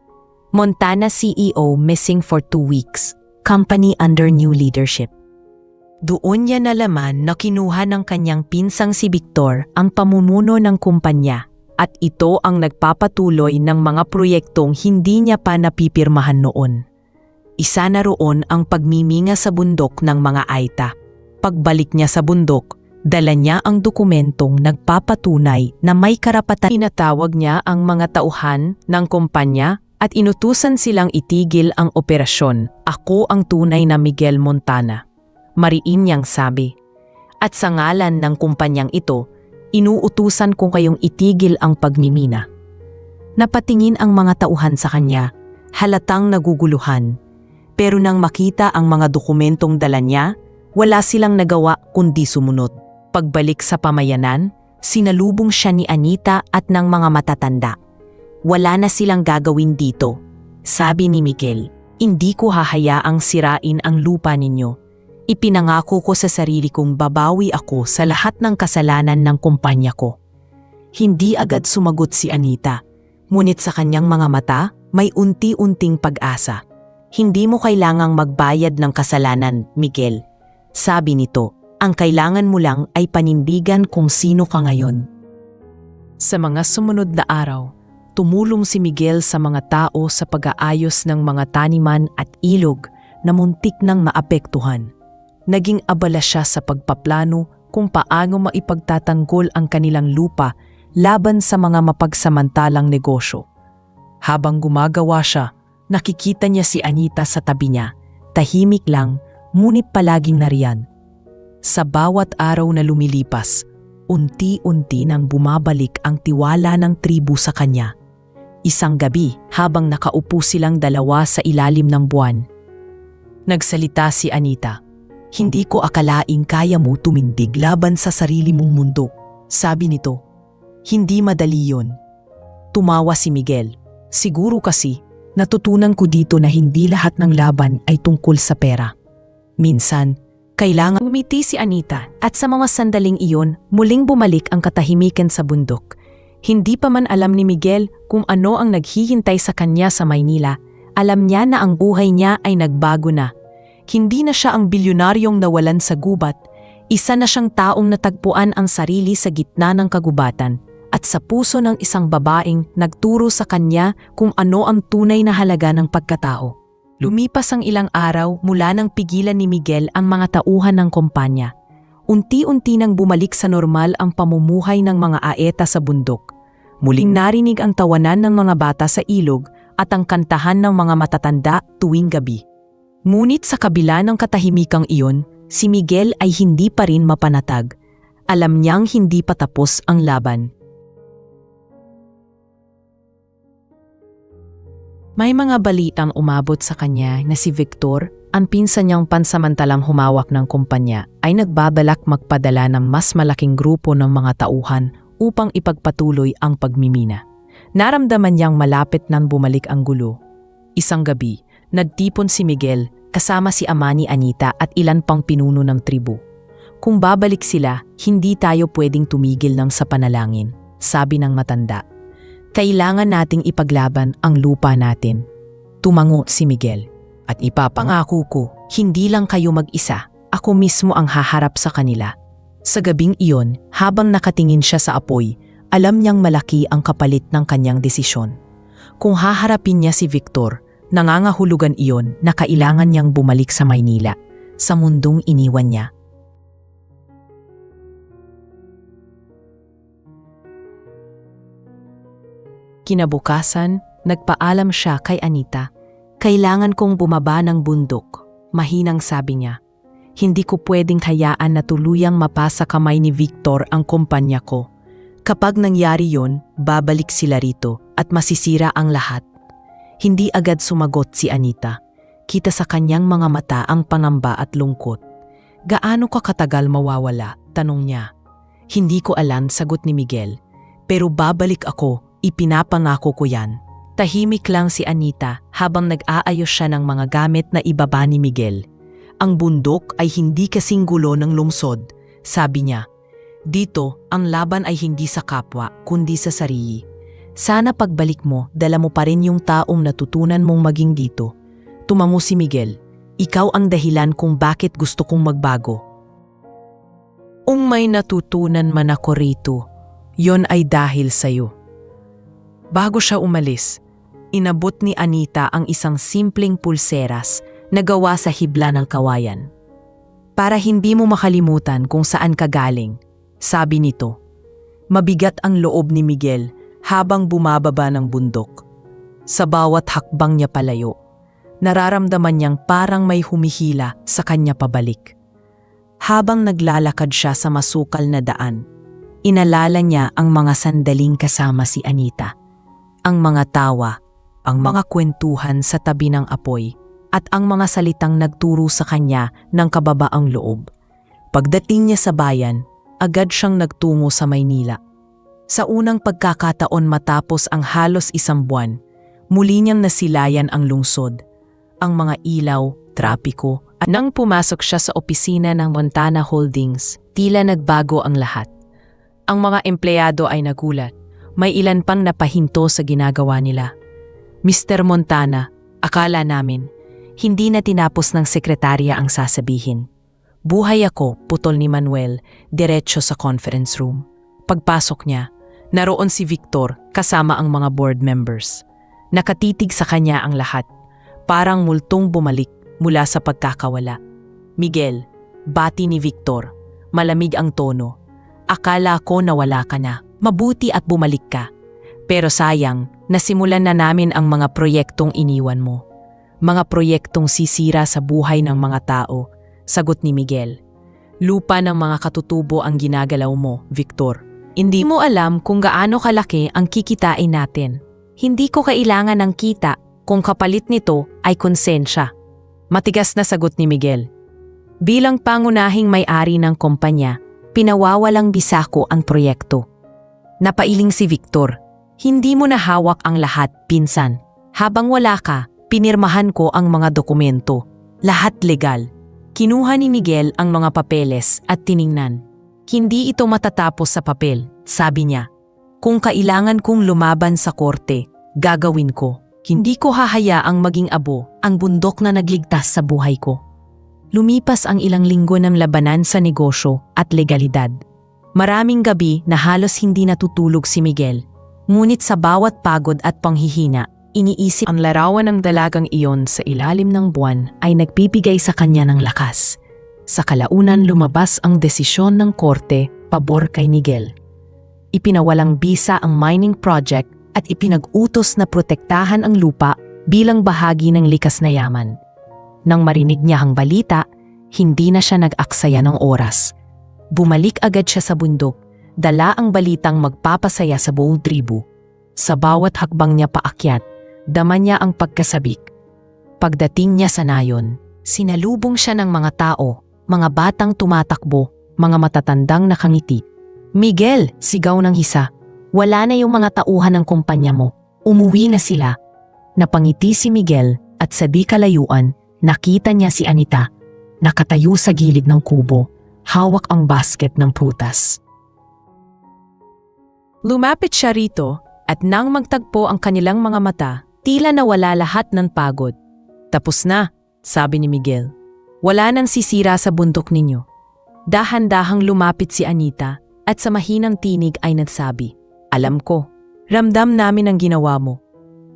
Montana CEO missing for 2 weeks, company under new leadership. Doon niya nalaman na kinuha ng kanyang pinsang si Victor ang pamumuno ng kumpanya at ito ang nagpapatuloy ng mga proyektong hindi niya pa napipirmahan noon. Isa na roon ang pagmiminga sa bundok ng mga Aita. Pagbalik niya sa bundok, dala niya ang dokumentong nagpapatunay na may karapatan. Tinatawag niya ang mga tauhan ng kumpanya at inutusan silang itigil ang operasyon. Ako ang tunay na Miguel Montana. Mariin niyang sabi. At sa ngalan ng kumpanyang ito, inuutusan kong kayong itigil ang pagmimina. Napatingin ang mga tauhan sa kanya, halatang naguguluhan. Pero nang makita ang mga dokumentong dala niya, wala silang nagawa kundi sumunod. Pagbalik sa pamayanan, sinalubong siya ni Anita at ng mga matatanda. Wala na silang gagawin dito. Sabi ni Miguel, hindi ko hahayaang sirain ang lupa ninyo. Ipinangako ko sa sarili kong babawi ako sa lahat ng kasalanan ng kumpanya ko. Hindi agad sumagot si Anita. Ngunit sa kanyang mga mata, may unti-unting pag-asa. Hindi mo kailangang magbayad ng kasalanan, Miguel. Sabi nito, ang kailangan mo lang ay panindigan kung sino ka ngayon. Sa mga sumunod na araw, tumulong si Miguel sa mga tao sa pag-aayos ng mga taniman at ilog na muntik nang maapektuhan. Naging abala siya sa pagpaplano kung paano maipagtatanggol ang kanilang lupa laban sa mga mapagsamantalang negosyo. Habang gumagawa siya, nakikita niya si Anita sa tabi niya, tahimik lang, ngunit palaging nariyan. Sa bawat araw na lumilipas, unti-unti nang bumabalik ang tiwala ng tribu sa kanya. Isang gabi, habang nakaupo silang dalawa sa ilalim ng buwan, nagsalita si Anita. Hindi ko akalaing kaya mo tumindig laban sa sarili mong mundo, sabi nito. Hindi madali yon. Tumawa si Miguel. Siguro kasi, natutunan ko dito na hindi lahat ng laban ay tungkol sa pera. Minsan, kailangan umiti si Anita at sa mga sandaling iyon, muling bumalik ang katahimikan sa bundok. Hindi pa man alam ni Miguel kung ano ang naghihintay sa kanya sa Maynila. Alam niya na ang buhay niya ay nagbago na. Hindi na siya ang bilyonaryong nawalan sa gubat, isa na siyang taong natagpuan ang sarili sa gitna ng kagubatan at sa puso ng isang babaeng nagturo sa kanya kung ano ang tunay na halaga ng pagkatao. Lumipas ang ilang araw mula nang pigilan ni Miguel ang mga tauhan ng kumpanya. Unti-unti nang bumalik sa normal ang pamumuhay ng mga aeta sa bundok. Muling narinig ang tawanan ng mga bata sa ilog at ang kantahan ng mga matatanda tuwing gabi. Ngunit sa kabila ng katahimikang iyon, si Miguel ay hindi pa rin mapanatag. Alam niyang hindi pa tapos ang laban. May mga balitang umabot sa kanya na si Victor, ang pinsan niyang pansamantalang humawak ng kumpanya, ay nagbabalak magpadala ng mas malaking grupo ng mga tauhan upang ipagpatuloy ang pagmimina. Naramdaman niyang malapit nang bumalik ang gulo. Isang gabi, nagtipon si Miguel kasama si ama ni Anita at ilan pang pinuno ng tribu. Kung babalik sila, hindi tayo pwedeng tumigil ng sa panalangin, sabi ng matanda. Kailangan nating ipaglaban ang lupa natin. Tumango si Miguel. At ipapangako ko, hindi lang kayo mag-isa, ako mismo ang haharap sa kanila. Sa gabing iyon, habang nakatingin siya sa apoy, alam niyang malaki ang kapalit ng kanyang desisyon. Kung haharapin niya si Victor, nangangahulugan iyon na kailangan niyang bumalik sa Maynila, sa mundong iniwan niya. Kinabukasan, nagpaalam siya kay Anita. Kailangan kong bumaba ng bundok, mahinang sabi niya. Hindi ko pwedeng hayaan na tuluyang mapasa kamay ni Victor ang kumpanya ko. Kapag nangyari yon, babalik sila rito at masisira ang lahat. Hindi agad sumagot si Anita. Kita sa kanyang mga mata ang pangamba at lungkot. Gaano ka katagal mawawala? Tanong niya. Hindi ko alam, sagot ni Miguel. Pero babalik ako, ipinapangako ko yan. Tahimik lang si Anita habang nag-aayos siya ng mga gamit na ibaba ni Miguel. Ang bundok ay hindi kasing gulo ng lungsod, sabi niya. Dito, ang laban ay hindi sa kapwa, kundi sa sarili. Sana pagbalik mo, dala mo pa rin yung taong natutunan mong maging dito. Tumango si Miguel. Ikaw ang dahilan kung bakit gusto kong magbago. May natutunan man ako rito, yon ay dahil sa'yo. Bago siya umalis, inabot ni Anita ang isang simpleng pulseras na gawa sa hibla ng kawayan. Para hindi mo makalimutan kung saan ka galing, sabi nito. Mabigat ang loob ni Miguel habang bumababa ng bundok. Sa bawat hakbang niya palayo, nararamdaman niyang parang may humihila sa kanya pabalik. Habang naglalakad siya sa masukal na daan, inalala niya ang mga sandaling kasama si Anita. Ang mga tawa, ang mga kwentuhan sa tabi ng apoy, at ang mga salitang nagturo sa kanya ng kababaang loob. Pagdating niya sa bayan, agad siyang nagtungo sa Maynila. Sa unang pagkakataon matapos ang halos isang buwan, muli niyang nasilayan ang lungsod. Ang mga ilaw, trapiko, at nang pumasok siya sa opisina ng Montana Holdings, tila nagbago ang lahat. Ang mga empleyado ay nagulat. May ilan pang napahinto sa ginagawa nila. Mr. Montana, akala namin, hindi na tinapos ng sekretarya ang sasabihin. Buhay ako, putol ni Manuel, diretso sa conference room. Pagpasok niya, naroon si Victor kasama ang mga board members. Nakatitig sa kanya ang lahat, parang multong bumalik mula sa pagkakawala. Miguel, bati ni Victor, malamig ang tono. Akala ko nawala ka na, mabuti at bumalik ka. Pero sayang, nasimulan na namin ang mga proyektong iniwan mo. Mga proyektong sisira sa buhay ng mga tao, sagot ni Miguel. Lupa ng mga katutubo ang ginagalaw mo, Victor. Hindi mo alam kung gaano kalaki ang kikitain natin. Hindi ko kailangan ng kita kung kapalit nito ay konsensya. Matigas na sagot ni Miguel. Bilang pangunahing may-ari ng kumpanya, pinawawalang bisa ko ang proyekto. Napailing si Victor. Hindi mo na hawak ang lahat, pinsan. Habang wala ka, pinirmahan ko ang mga dokumento. Lahat legal. Kinuha ni Miguel ang mga papeles at tiningnan. Hindi ito matatapos sa papel, sabi niya. Kung kailangan kong lumaban sa korte, gagawin ko. Hindi ko hahayaang maging abo ang bundok na nagligtas sa buhay ko. Lumipas ang ilang linggo ng labanan sa negosyo at legalidad. Maraming gabi na halos hindi natutulog si Miguel. Ngunit sa bawat pagod at panghihina, iniisip ang larawan ng dalagang iyon sa ilalim ng buwan ay nagbibigay sa kanya ng lakas. Sa kalaunan lumabas ang desisyon ng korte pabor kay Miguel. Ipinawalang bisa ang mining project at ipinag-utos na protektahan ang lupa bilang bahagi ng likas na yaman. Nang marinig niya ang balita, hindi na siya nag-aksaya ng oras. Bumalik agad siya sa bundok, dala ang balitang magpapasaya sa buong tribu. Sa bawat hakbang niya paakyat, dama niya ang pagkasabik. Pagdating niya sa nayon, sinalubong siya ng mga tao, mga batang tumatakbo, mga matatandang nakangiti. Miguel, sigaw ng isa, wala na yung mga tauhan ng kumpanya mo. Umuwi na sila. Napangiti si Miguel at sa di kalayuan, nakita niya si Anita, nakatayo sa gilid ng kubo, hawak ang basket ng prutas. Lumapit siya rito at nang magtagpo ang kanilang mga mata, tila nawala lahat ng pagod. Tapos na, sabi ni Miguel. Wala nang sisira sa bundok ninyo. Dahan-dahang lumapit si Anita at sa mahinang tinig ay nagsabi, alam ko, ramdam namin ang ginawa mo.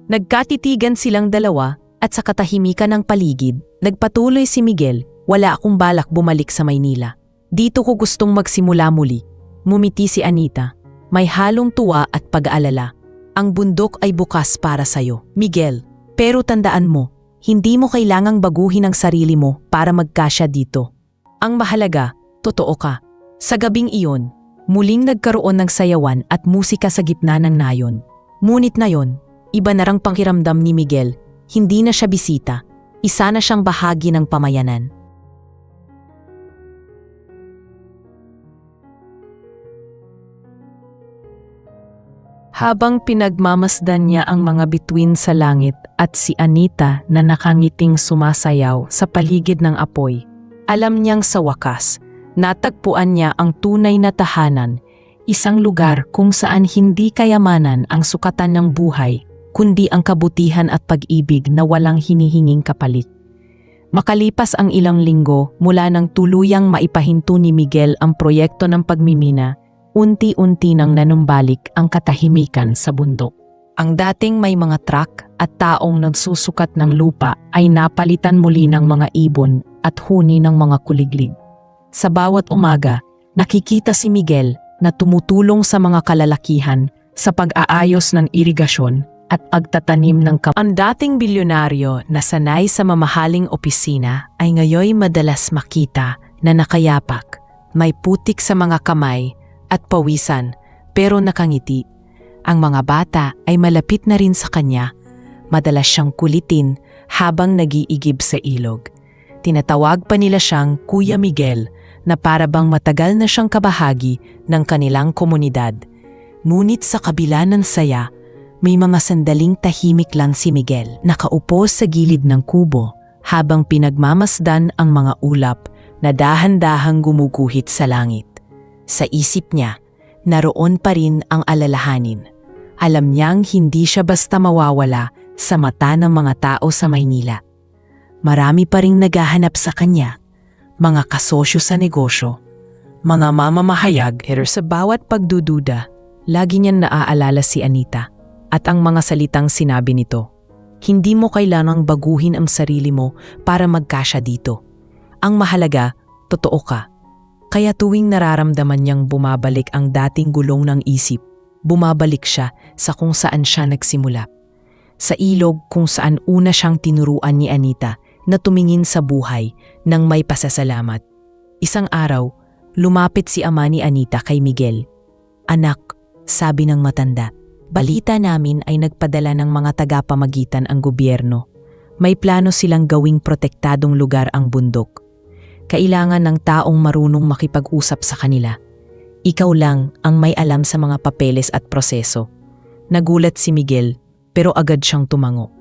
Nagkatitigan silang dalawa at sa katahimikan ng paligid, nagpatuloy si Miguel, wala akong balak bumalik sa Maynila. Dito ko gustong magsimula muli. Mumiti si Anita. May halong tuwa at pag-aalala. Ang bundok ay bukas para sa'yo, Miguel. Pero tandaan mo, hindi mo kailangang baguhin ang sarili mo para magkasya dito. Ang mahalaga, totoo ka. Sa gabing iyon, muling nagkaroon ng sayawan at musika sa gitna ng nayon. Ngunit na yon, iba na rang pakiramdam ni Miguel. Hindi na siya bisita. Isa na siyang bahagi ng pamayanan. Habang pinagmamasdan niya ang mga bituin sa langit at si Anita na nakangiting sumasayaw sa paligid ng apoy, alam niyang sa wakas, natagpuan niya ang tunay na tahanan, isang lugar kung saan hindi kayamanan ang sukatan ng buhay, kundi ang kabutihan at pag-ibig na walang hinihinging kapalit. Makalipas ang ilang linggo mula nang tuluyang maipahinto ni Miguel ang proyekto ng pagmimina, unti-unti nang nanumbalik ang katahimikan sa bundok. Ang dating may mga truck at taong nagsusukat ng lupa ay napalitan muli ng mga ibon at huni ng mga kuliglig. Sa bawat umaga, nakikita si Miguel na tumutulong sa mga kalalakihan sa pag-aayos ng irigasyon at pagtatanim ng Ang dating bilyonaryo na sanay sa mamahaling opisina ay ngayoy madalas makita na nakayapak, may putik sa mga kamay at pawisan pero nakangiti. Ang mga bata ay malapit na rin sa kanya. Madalas siyang kulitin habang nag-iigib sa ilog. Tinatawag pa nila siyang Kuya Miguel na para bang matagal na siyang kabahagi ng kanilang komunidad. Ngunit sa kabila ng saya, may mga sandaling tahimik lang si Miguel, nakaupo sa gilid ng kubo habang pinagmamasdan ang mga ulap na dahan-dahang gumuguhit sa langit. Sa isip niya, naroon pa rin ang alalahanin. Alam niyang hindi siya basta mawawala sa mata ng mga tao sa Maynila. Marami pa ring naghahanap sa kanya, mga kasosyo sa negosyo, mga mamamahayag. Pero sa bawat pagdududa, lagi niyang naaalala si Anita at ang mga salitang sinabi nito. Hindi mo kailangang baguhin ang sarili mo para magkasya dito. Ang mahalaga, totoo ka. Kaya tuwing nararamdaman niyang bumabalik ang dating gulong ng isip, bumabalik siya sa kung saan siya nagsimula. Sa ilog kung saan una siyang tinuruan ni Anita na tumingin sa buhay nang may pasasalamat. Isang araw, lumapit si ama ni Anita kay Miguel. Anak, sabi ng matanda, balita namin ay nagpadala ng mga tagapamagitan ang gobyerno. May plano silang gawing protektadong lugar ang bundok. Kailangan ng taong marunong makipag-usap sa kanila. Ikaw lang ang may alam sa mga papeles at proseso. Nagulat si Miguel pero agad siyang tumango.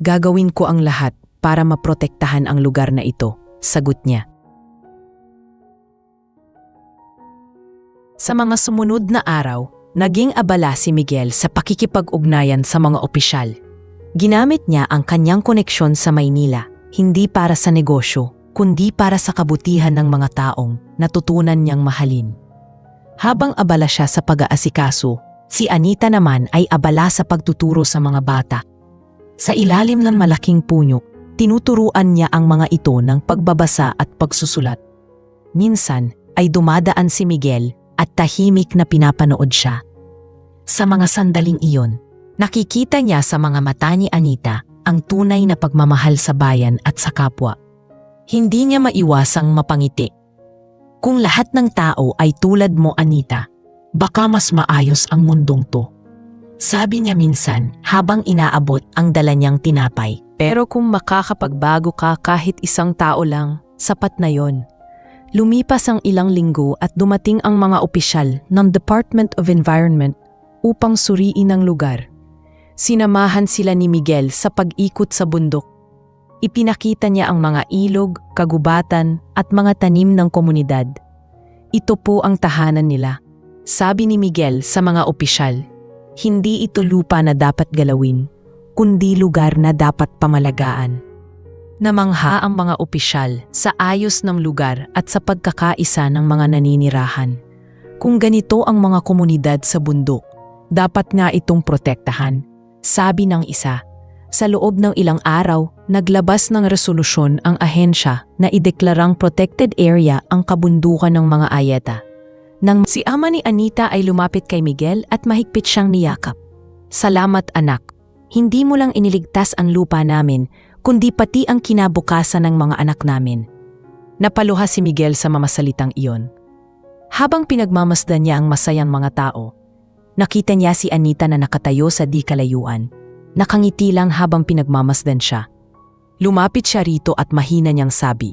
Gagawin ko ang lahat para maprotektahan ang lugar na ito, sagot niya. Sa mga sumunod na araw, naging abala si Miguel sa pakikipag-ugnayan sa mga opisyal. Ginamit niya ang kanyang koneksyon sa Maynila, hindi para sa negosyo, kundi para sa kabutihan ng mga taong natutunan niyang mahalin. Habang abala siya sa pag-aasikaso, si Anita naman ay abala sa pagtuturo sa mga bata. Sa ilalim ng malaking puno, tinuturuan niya ang mga ito ng pagbabasa at pagsusulat. Minsan ay dumadaan si Miguel at tahimik na pinapanood siya. Sa mga sandaling iyon, nakikita niya sa mga mata ni Anita ang tunay na pagmamahal sa bayan at sa kapwa. Hindi niya maiwasang mapangiti. Kung lahat ng tao ay tulad mo, Anita, baka mas maayos ang mundong to. Sabi niya minsan habang inaabot ang dala niyang tinapay. Pero kung makakapagbago ka kahit isang tao lang, sapat na yon. Lumipas ang ilang linggo at dumating ang mga opisyal ng Department of Environment upang suriin ang lugar. Sinamahan sila ni Miguel sa pag-ikot sa bundok. Ipinakita niya ang mga ilog, kagubatan at mga tanim ng komunidad. Ito po ang tahanan nila. Sabi ni Miguel sa mga opisyal, hindi ito lupa na dapat galawin, kundi lugar na dapat pamalagaan. Namangha ang mga opisyal sa ayos ng lugar at sa pagkakaisa ng mga naninirahan. Kung ganito ang mga komunidad sa bundok, dapat nga itong protektahan, sabi ng isa. Sa loob ng ilang araw, naglabas ng resolusyon ang ahensya na ideklarang protected area ang kabundukan ng mga Ayeta. Nang si ama ni Anita ay lumapit kay Miguel at mahigpit siyang niyakap. Salamat anak, hindi mo lang iniligtas ang lupa namin, kundi pati ang kinabukasan ng mga anak namin. Napaluha si Miguel sa mamasalitang iyon. Habang pinagmamasdan niya ang masayang mga tao, nakita niya si Anita na nakatayo sa di kalayuan. Nakangiti lang habang pinagmamasdan siya. Lumapit siya rito at mahina niyang sabi,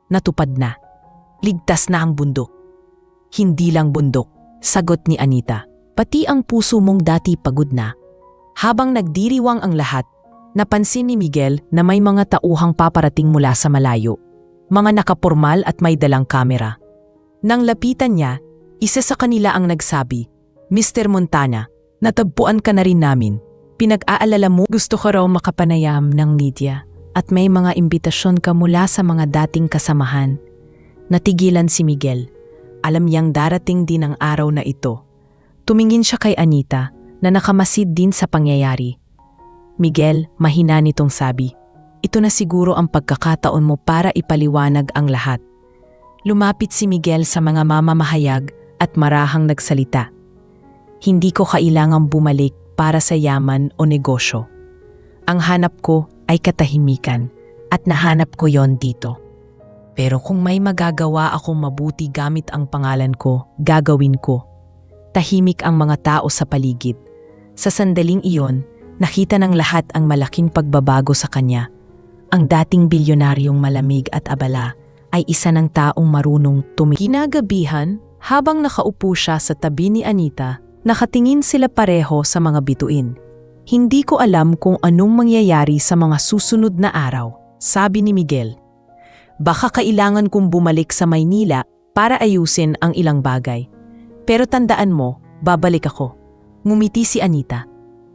natupad na. Ligtas na ang bundok. Hindi lang bundok, sagot ni Anita. Pati ang puso mong dati pagod na. Habang nagdiriwang ang lahat, napansin ni Miguel na may mga tauhang paparating mula sa malayo. Mga nakapormal at may dalang kamera. Nang lapitan niya, isa sa kanila ang nagsabi, Mr. Montana, natagpuan ka na rin namin. Pinag-aalala mo gusto ko raw makapanayam ng media at may mga imbitasyon ka mula sa mga dating kasamahan. Natigilan si Miguel. Alam niyang darating din ang araw na ito. Tumingin siya kay Anita na nakamasid din sa pangyayari. Miguel, mahina nitong sabi, ito na siguro ang pagkakataon mo para ipaliwanag ang lahat. Lumapit si Miguel sa mga mamamahayag at marahang nagsalita. Hindi ko kailangang bumalik para sa yaman o negosyo. Ang hanap ko ay katahimikan at nahanap ko yon dito. Pero kung may magagawa akong mabuti gamit ang pangalan ko, gagawin ko. Tahimik ang mga tao sa paligid. Sa sandaling iyon, nakita ng lahat ang malaking pagbabago sa kanya. Ang dating bilyonaryong malamig at abala ay isa ng taong marunong tumingin. Kinagabihan, habang nakaupo siya sa tabi ni Anita, nakatingin sila pareho sa mga bituin. Hindi ko alam kung anong mangyayari sa mga susunod na araw, sabi ni Miguel. Baka kailangan kong bumalik sa Maynila para ayusin ang ilang bagay. Pero tandaan mo, babalik ako. Ngumiti si Anita.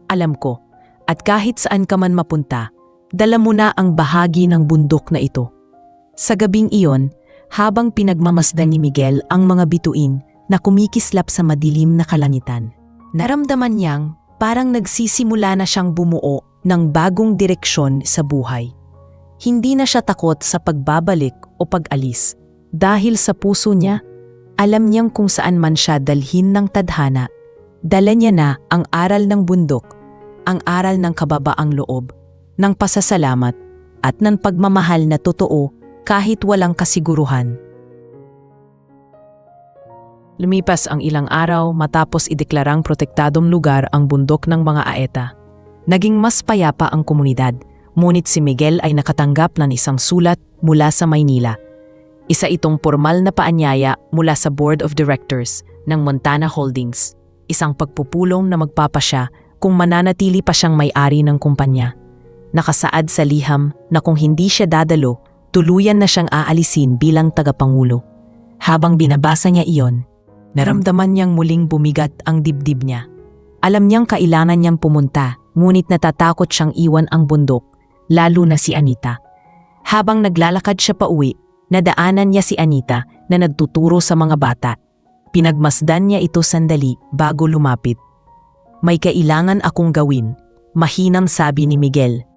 Alam ko, at kahit saan ka man mapunta, dala mo na ang bahagi ng bundok na ito. Sa gabing iyon, habang pinagmamasdan ni Miguel ang mga bituin, na kumikislap sa madilim na kalangitan. Naramdaman niyang parang nagsisimula na siyang bumuo ng bagong direksyon sa buhay. Hindi na siya takot sa pagbabalik o pag-alis. Dahil sa puso niya, alam niyang kung saan man siya dalhin ng tadhana, dala niya na ang aral ng bundok, ang aral ng kababaang loob, ng pasasalamat at ng pagmamahal na totoo kahit walang kasiguruhan. Lumipas ang ilang araw matapos ideklarang protektadong lugar ang bundok ng mga Aeta. Naging mas payapa ang komunidad, ngunit si Miguel ay nakatanggap ng isang sulat mula sa Maynila. Isa itong formal na paanyaya mula sa Board of Directors ng Montana Holdings, isang pagpupulong na magpapasya kung mananatili pa siyang may-ari ng kumpanya. Nakasaad sa liham na kung hindi siya dadalo, tuluyan na siyang aalisin bilang tagapangulo. Habang binabasa niya iyon, naramdaman niyang muling bumigat ang dibdib niya. Alam niyang kailangan niyang pumunta, ngunit natatakot siyang iwan ang bundok, lalo na si Anita. Habang naglalakad siya pauwi, nadaanan niya si Anita na nagtuturo sa mga bata. Pinagmasdan niya ito sandali bago lumapit. "May kailangan akong gawin," mahinang sabi ni Miguel.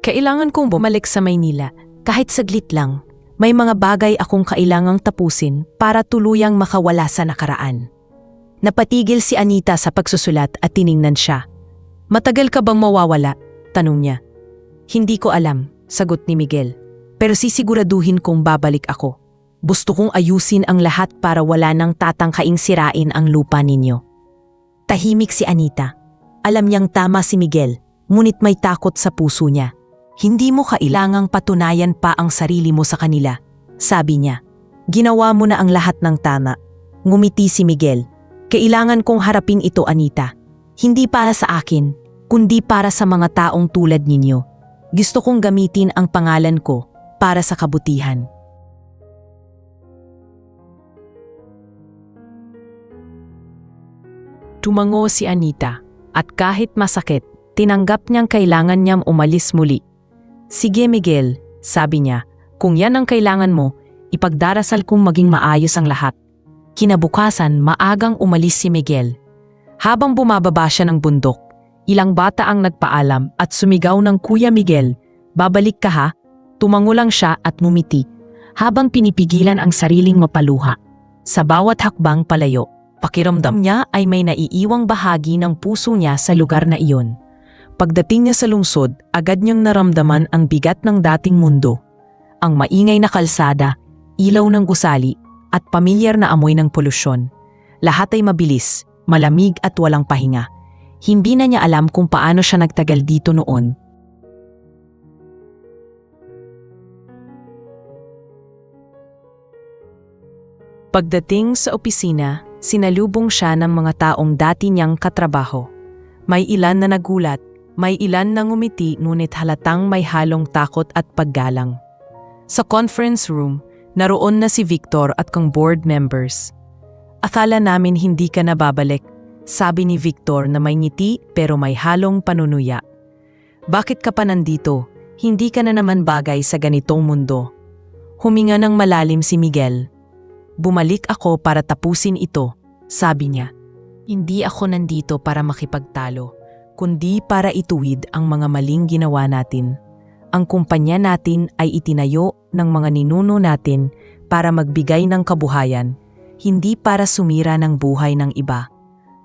"Kailangan kong bumalik sa Maynila, kahit saglit lang. May mga bagay akong kailangang tapusin para tuluyang makawala sa nakaraan." Napatigil si Anita sa pagsusulat at tiningnan siya. "Matagal ka bang mawawala?" tanong niya. "Hindi ko alam," sagot ni Miguel. "Pero sisiguraduhin kong babalik ako. Gusto kong ayusin ang lahat para wala nang tatangkaing sirain ang lupa ninyo." Tahimik si Anita. Alam niyang tama si Miguel, ngunit may takot sa puso niya. "Hindi mo kailangang patunayan pa ang sarili mo sa kanila," sabi niya. "Ginawa mo na ang lahat ng tama." Ngumiti si Miguel. "Kailangan kong harapin ito, Anita. Hindi para sa akin, kundi para sa mga taong tulad ninyo. Gusto kong gamitin ang pangalan ko para sa kabutihan." Tumango si Anita at kahit masakit, tinanggap niyang kailangan niyang umalis muli. "Sige Miguel," sabi niya, "kung yan ang kailangan mo, ipagdarasal kong maging maayos ang lahat." Kinabukasan, maagang umalis si Miguel. Habang bumababa siya ng bundok, ilang bata ang nagpaalam at sumigaw ng, "Kuya Miguel, babalik ka ha?" Tumango lang siya at ngumiti, habang pinipigilan ang sariling mapaluha. Sa bawat hakbang palayo, pakiramdam niya ay may naiiwang bahagi ng puso niya sa lugar na iyon. Pagdating niya sa lungsod, agad niyang naramdaman ang bigat ng dating mundo. Ang maingay na kalsada, ilaw ng gusali, at pamilyar na amoy ng polusyon. Lahat ay mabilis, malamig at walang pahinga. Hindi na niya alam kung paano siya nagtagal dito noon. Pagdating sa opisina, sinalubong siya ng mga taong dati niyang katrabaho. May ilan na nagulat, may ilan na ngumiti, ngunit halatang may halong takot at paggalang. Sa conference room, naroon na si Victor at kang board members. "Akala namin hindi ka na babalik," sabi ni Victor na may ngiti pero may halong panunuya. "Bakit ka pa nandito? Hindi ka na naman bagay sa ganitong mundo." Huminga ng malalim si Miguel. "Bumalik ako para tapusin ito," sabi niya. "Hindi ako nandito para makipagtalo, kundi para ituwid ang mga maling ginawa natin. Ang kumpanya natin ay itinayo ng mga ninuno natin para magbigay ng kabuhayan, hindi para sumira ng buhay ng iba."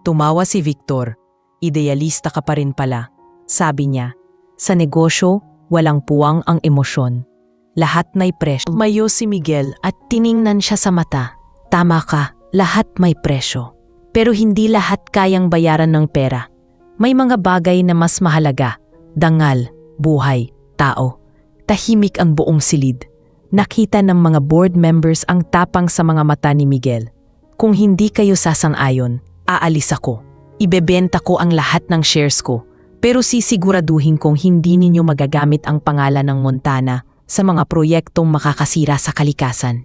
Tumawa si Victor. "Idealista ka pa rin pala," sabi niya. "Sa negosyo, walang puwang ang emosyon. Lahat may presyo." Tumayo si Miguel at tiningnan siya sa mata. "Tama ka, lahat may presyo. Pero hindi lahat kayang bayaran ng pera. May mga bagay na mas mahalaga, dangal, buhay, tao." Tahimik ang buong silid. Nakita ng mga board members ang tapang sa mga mata ni Miguel. "Kung hindi kayo sasang-ayon, aalis ako. Ibebenta ko ang lahat ng shares ko, pero sisiguraduhin kong hindi ninyo magagamit ang pangalan ng Montana sa mga proyektong makakasira sa kalikasan."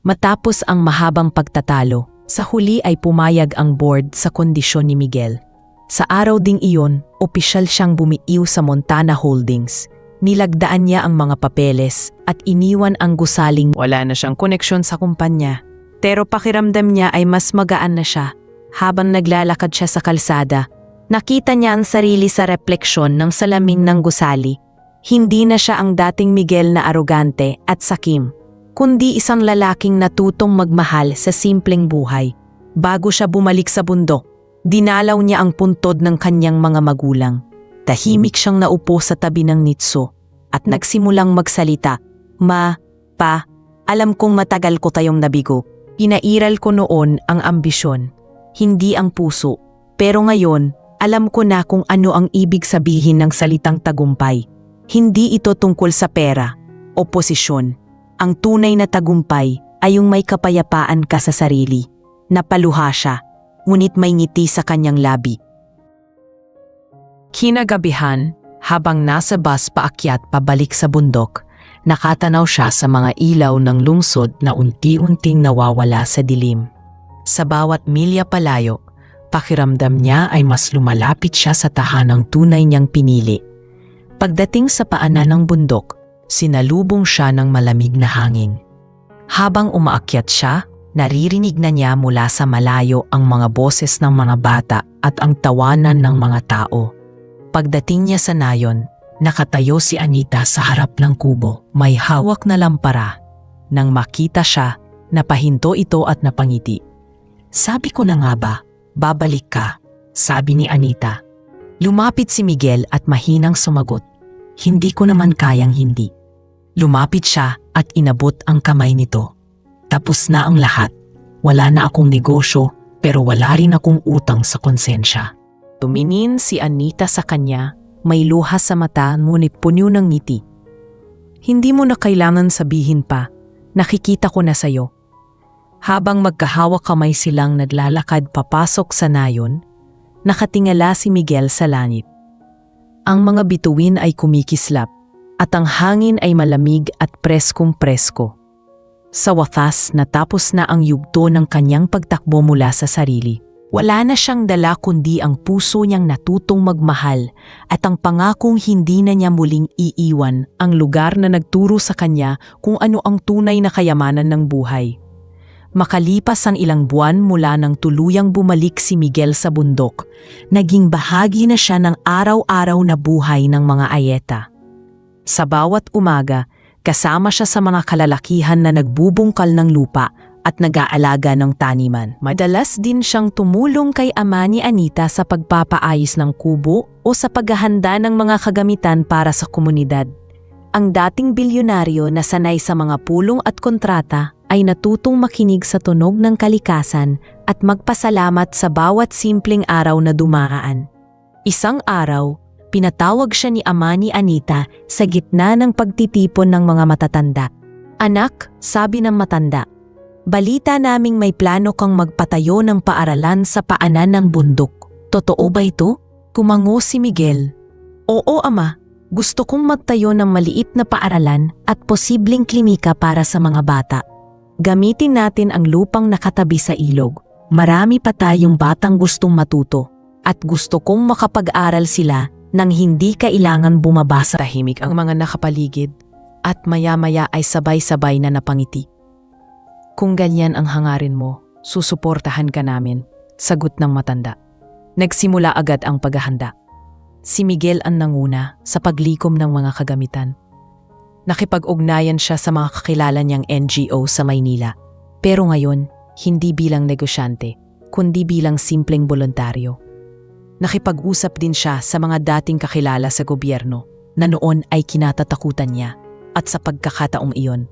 Matapos ang mahabang pagtatalo, sa huli ay pumayag ang board sa kondisyon ni Miguel. Sa araw ding iyon, opisyal siyang bumiiw sa Montana Holdings. Nilagdaan niya ang mga papeles at iniwan ang gusaling wala na siyang koneksyon sa kumpanya. Pero pakiramdam niya ay mas magaan na siya. Habang naglalakad siya sa kalsada, nakita niya ang sarili sa refleksyon ng salamin ng gusali. Hindi na siya ang dating Miguel na arogante at sakim, kundi isang lalaking natutong magmahal sa simpleng buhay. Bago siya bumalik sa bundok, dinalaw niya ang puntod ng kanyang mga magulang. Tahimik siyang naupo sa tabi ng nitso at nagsimulang magsalita. "Ma, pa, alam kong matagal ko tayong nabigo. Inairal ko noon ang ambisyon, hindi ang puso. Pero ngayon, alam ko na kung ano ang ibig sabihin ng salitang tagumpay. Hindi ito tungkol sa pera o posisyon. Ang tunay na tagumpay ay yung may kapayapaan ka sa sarili. Napaluha siya, ngunit may ngiti sa kanyang labi. Kinagabihan, habang nasa bus paakyat pabalik sa bundok, nakatanaw siya sa mga ilaw ng lungsod na unti-unting nawawala sa dilim. Sa bawat milya palayo, pakiramdam niya ay mas lumalapit siya sa tahanang tunay niyang pinili. Pagdating sa paanan ng bundok, sinalubong siya ng malamig na hangin. Habang umaakyat siya, naririnig na niya mula sa malayo ang mga boses ng mga bata at ang tawanan ng mga tao. Pagdating niya sa nayon, nakatayo si Anita sa harap ng kubo, may hawak na lampara. Nang makita siya, napahinto ito at napangiti. "Sabi ko na nga ba, babalik ka," sabi ni Anita. Lumapit si Miguel at mahinang sumagot, "Hindi ko naman kayang hindi." Lumapit siya at inabot ang kamay nito. "Tapos na ang lahat. Wala na akong negosyo, pero wala rin akong utang sa konsensya." Tumingin si Anita sa kanya, may luha sa mata ngunit punyo ng ngiti. "Hindi mo na kailangan sabihin pa, nakikita ko na sayo." Habang magkahawak kamay silang naglalakad papasok sa nayon, nakatingala si Miguel sa langit. Ang mga bituin ay kumikislap at ang hangin ay malamig at preskong-presko. Sa wakas, natapos na ang yugto ng kanyang pagtakbo mula sa sarili. Wala na siyang dala kundi ang puso niyang natutong magmahal at ang pangakong hindi na niya muling iiwan ang lugar na nagturo sa kanya kung ano ang tunay na kayamanan ng buhay. Makalipas ang ilang buwan mula nang tuluyang bumalik si Miguel sa bundok, naging bahagi na siya ng araw-araw na buhay ng mga ayeta. Sa bawat umaga, kasama siya sa mga kalalakihan na nagbubungkal ng lupa at nag-aalaga ng taniman. Madalas din siyang tumulong kay ama ni Anita sa pagpapaayos ng kubo o sa paghahanda ng mga kagamitan para sa komunidad. Ang dating bilyonaryo na sanay sa mga pulong at kontrata ay natutong makinig sa tunog ng kalikasan at magpasalamat sa bawat simpleng araw na dumaan. Isang araw, pinatawag siya ni ama ni Anita sa gitna ng pagtitipon ng mga matatanda. "Anak," sabi ng matanda, "balita naming may plano kang magpatayo ng paaralan sa paanan ng bundok. Totoo ba ito?" Kumango si Miguel. "Oo, ama. Gusto kong magtayo ng maliit na paaralan at posibleng klinika para sa mga bata. Gamitin natin ang lupang nakatabi sa ilog. Marami pa tayong batang gustong matuto at gusto kong makapag-aral sila nang hindi kailangan bumabasa." Tahimik ang mga nakapaligid at maya-maya ay sabay-sabay na napangiti. "Kung ganyan ang hangarin mo, susuportahan ka namin," sagot ng matanda. Nagsimula agad ang paghahanda. Si Miguel ang nanguna sa paglikom ng mga kagamitan. Nakipag-ugnayan siya sa mga kakilala niyang NGO sa Maynila. Pero ngayon, hindi bilang negosyante, kundi bilang simpleng voluntaryo. Nakipag-usap din siya sa mga dating kakilala sa gobyerno na noon ay kinatatakutan niya at sa pagkakataong iyon,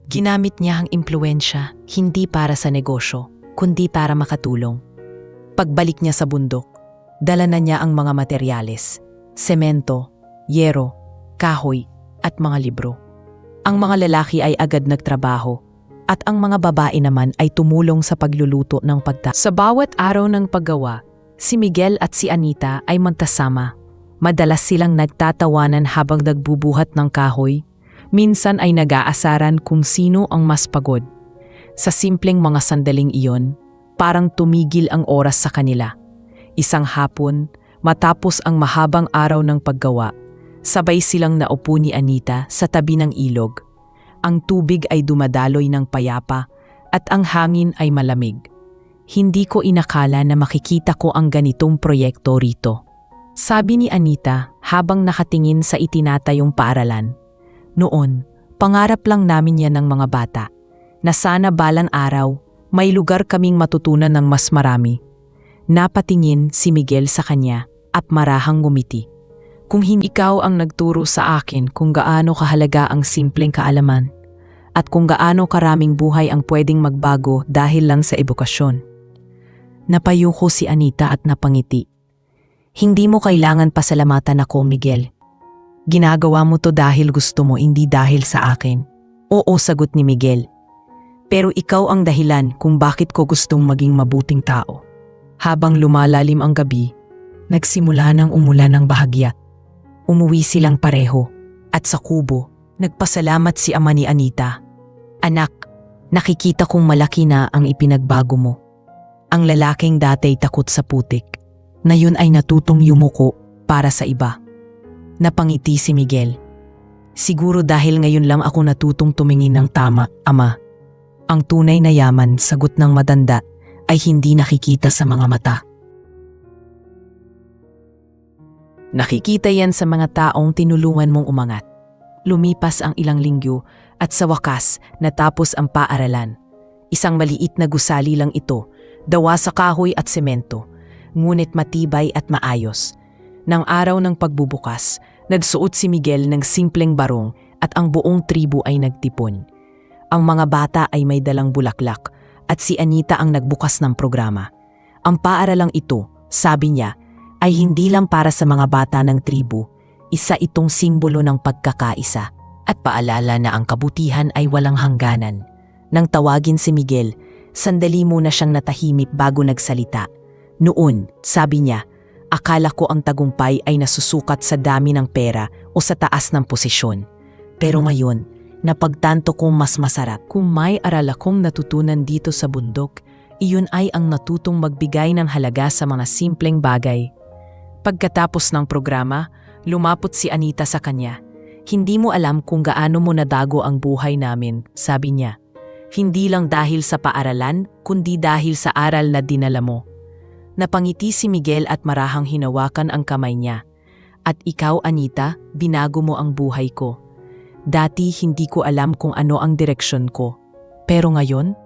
ginamit niya ang impluwensya hindi para sa negosyo, kundi para makatulong. Pagbalik niya sa bundok, dala na niya ang mga materyales, semento, yero, kahoy, at mga libro. Ang mga lalaki ay agad nagtrabaho at ang mga babae naman ay tumulong sa pagluluto ng pagkain. Sa bawat araw ng paggawa, si Miguel at si Anita ay magkasama. Madalas silang nagtatawanan habang nagbubuhat ng kahoy. Minsan ay nag-aasaran kung sino ang mas pagod. Sa simpleng mga sandaling iyon, parang tumigil ang oras sa kanila. Isang hapon, matapos ang mahabang araw ng paggawa, sabay silang naupo ni Anita sa tabi ng ilog. Ang tubig ay dumadaloy ng payapa at ang hangin ay malamig. "Hindi ko inakala na makikita ko ang ganitong proyekto rito," sabi ni Anita habang nakatingin sa itinatayong paaralan. "Noon, pangarap lang namin yan ng mga bata, na sana balang araw may lugar kaming matutunan ng mas marami." Napatingin si Miguel sa kanya at marahang ngumiti. "Kung hindi ikaw ang nagturo sa akin kung gaano kahalaga ang simpleng kaalaman at kung gaano karaming buhay ang pwedeng magbago dahil lang sa edukasyon." Napayuko si Anita at napangiti. "Hindi mo kailangan pasalamatan ako, Miguel. Ginagawa mo to dahil gusto mo, hindi dahil sa akin. Oo, sagot ni Miguel. Pero ikaw ang dahilan kung bakit ko gustong maging mabuting tao. Habang lumalalim ang gabi, nagsimula ng umulan ng bahagya. Umuwi silang pareho at sa kubo, nagpasalamat si ama ni Anita. Anak, nakikita kong malaki na ang ipinagbago mo. Ang lalaking datay takot sa putik, ngayon ay natutong yumuko para sa iba. Napangiti si Miguel. Siguro dahil ngayon lang ako natutong tumingin ng tama, ama. Ang tunay na yaman, sagot ng matanda, ay hindi nakikita sa mga mata. Nakikita yan sa mga taong tinulungan mong umangat. Lumipas ang ilang linggo at sa wakas natapos ang paaralan. Isang maliit na gusali lang ito, dawa sa kahoy at semento, ngunit matibay at maayos. Nang araw ng pagbubukas, nagsuot si Miguel ng simpleng barong at ang buong tribu ay nagtipon. Ang mga bata ay may dalang bulaklak at si Anita ang nagbukas ng programa. Ang paaralang ito, sabi niya, ay hindi lang para sa mga bata ng tribu, isa itong simbolo ng pagkakaisa at paalala na ang kabutihan ay walang hangganan. Nang tawagin si Miguel, sandali muna siyang natahimik bago nagsalita. Noon, sabi niya, akala ko ang tagumpay ay nasusukat sa dami ng pera o sa taas ng posisyon. Pero ngayon, napagtanto kong mas masarap kung may aral akong natutunan dito sa bundok, iyon ay ang natutong magbigay ng halaga sa mga simpleng bagay. Pagkatapos ng programa, lumapot si Anita sa kanya. Hindi mo alam kung gaano mo nadago ang buhay namin, sabi niya. Hindi lang dahil sa paaralan, kundi dahil sa aral na dinala mo. Napangiti si Miguel at marahang hinawakan ang kamay niya. At ikaw, Anita, binago mo ang buhay ko. Dati hindi ko alam kung ano ang direksyon ko. Pero ngayon,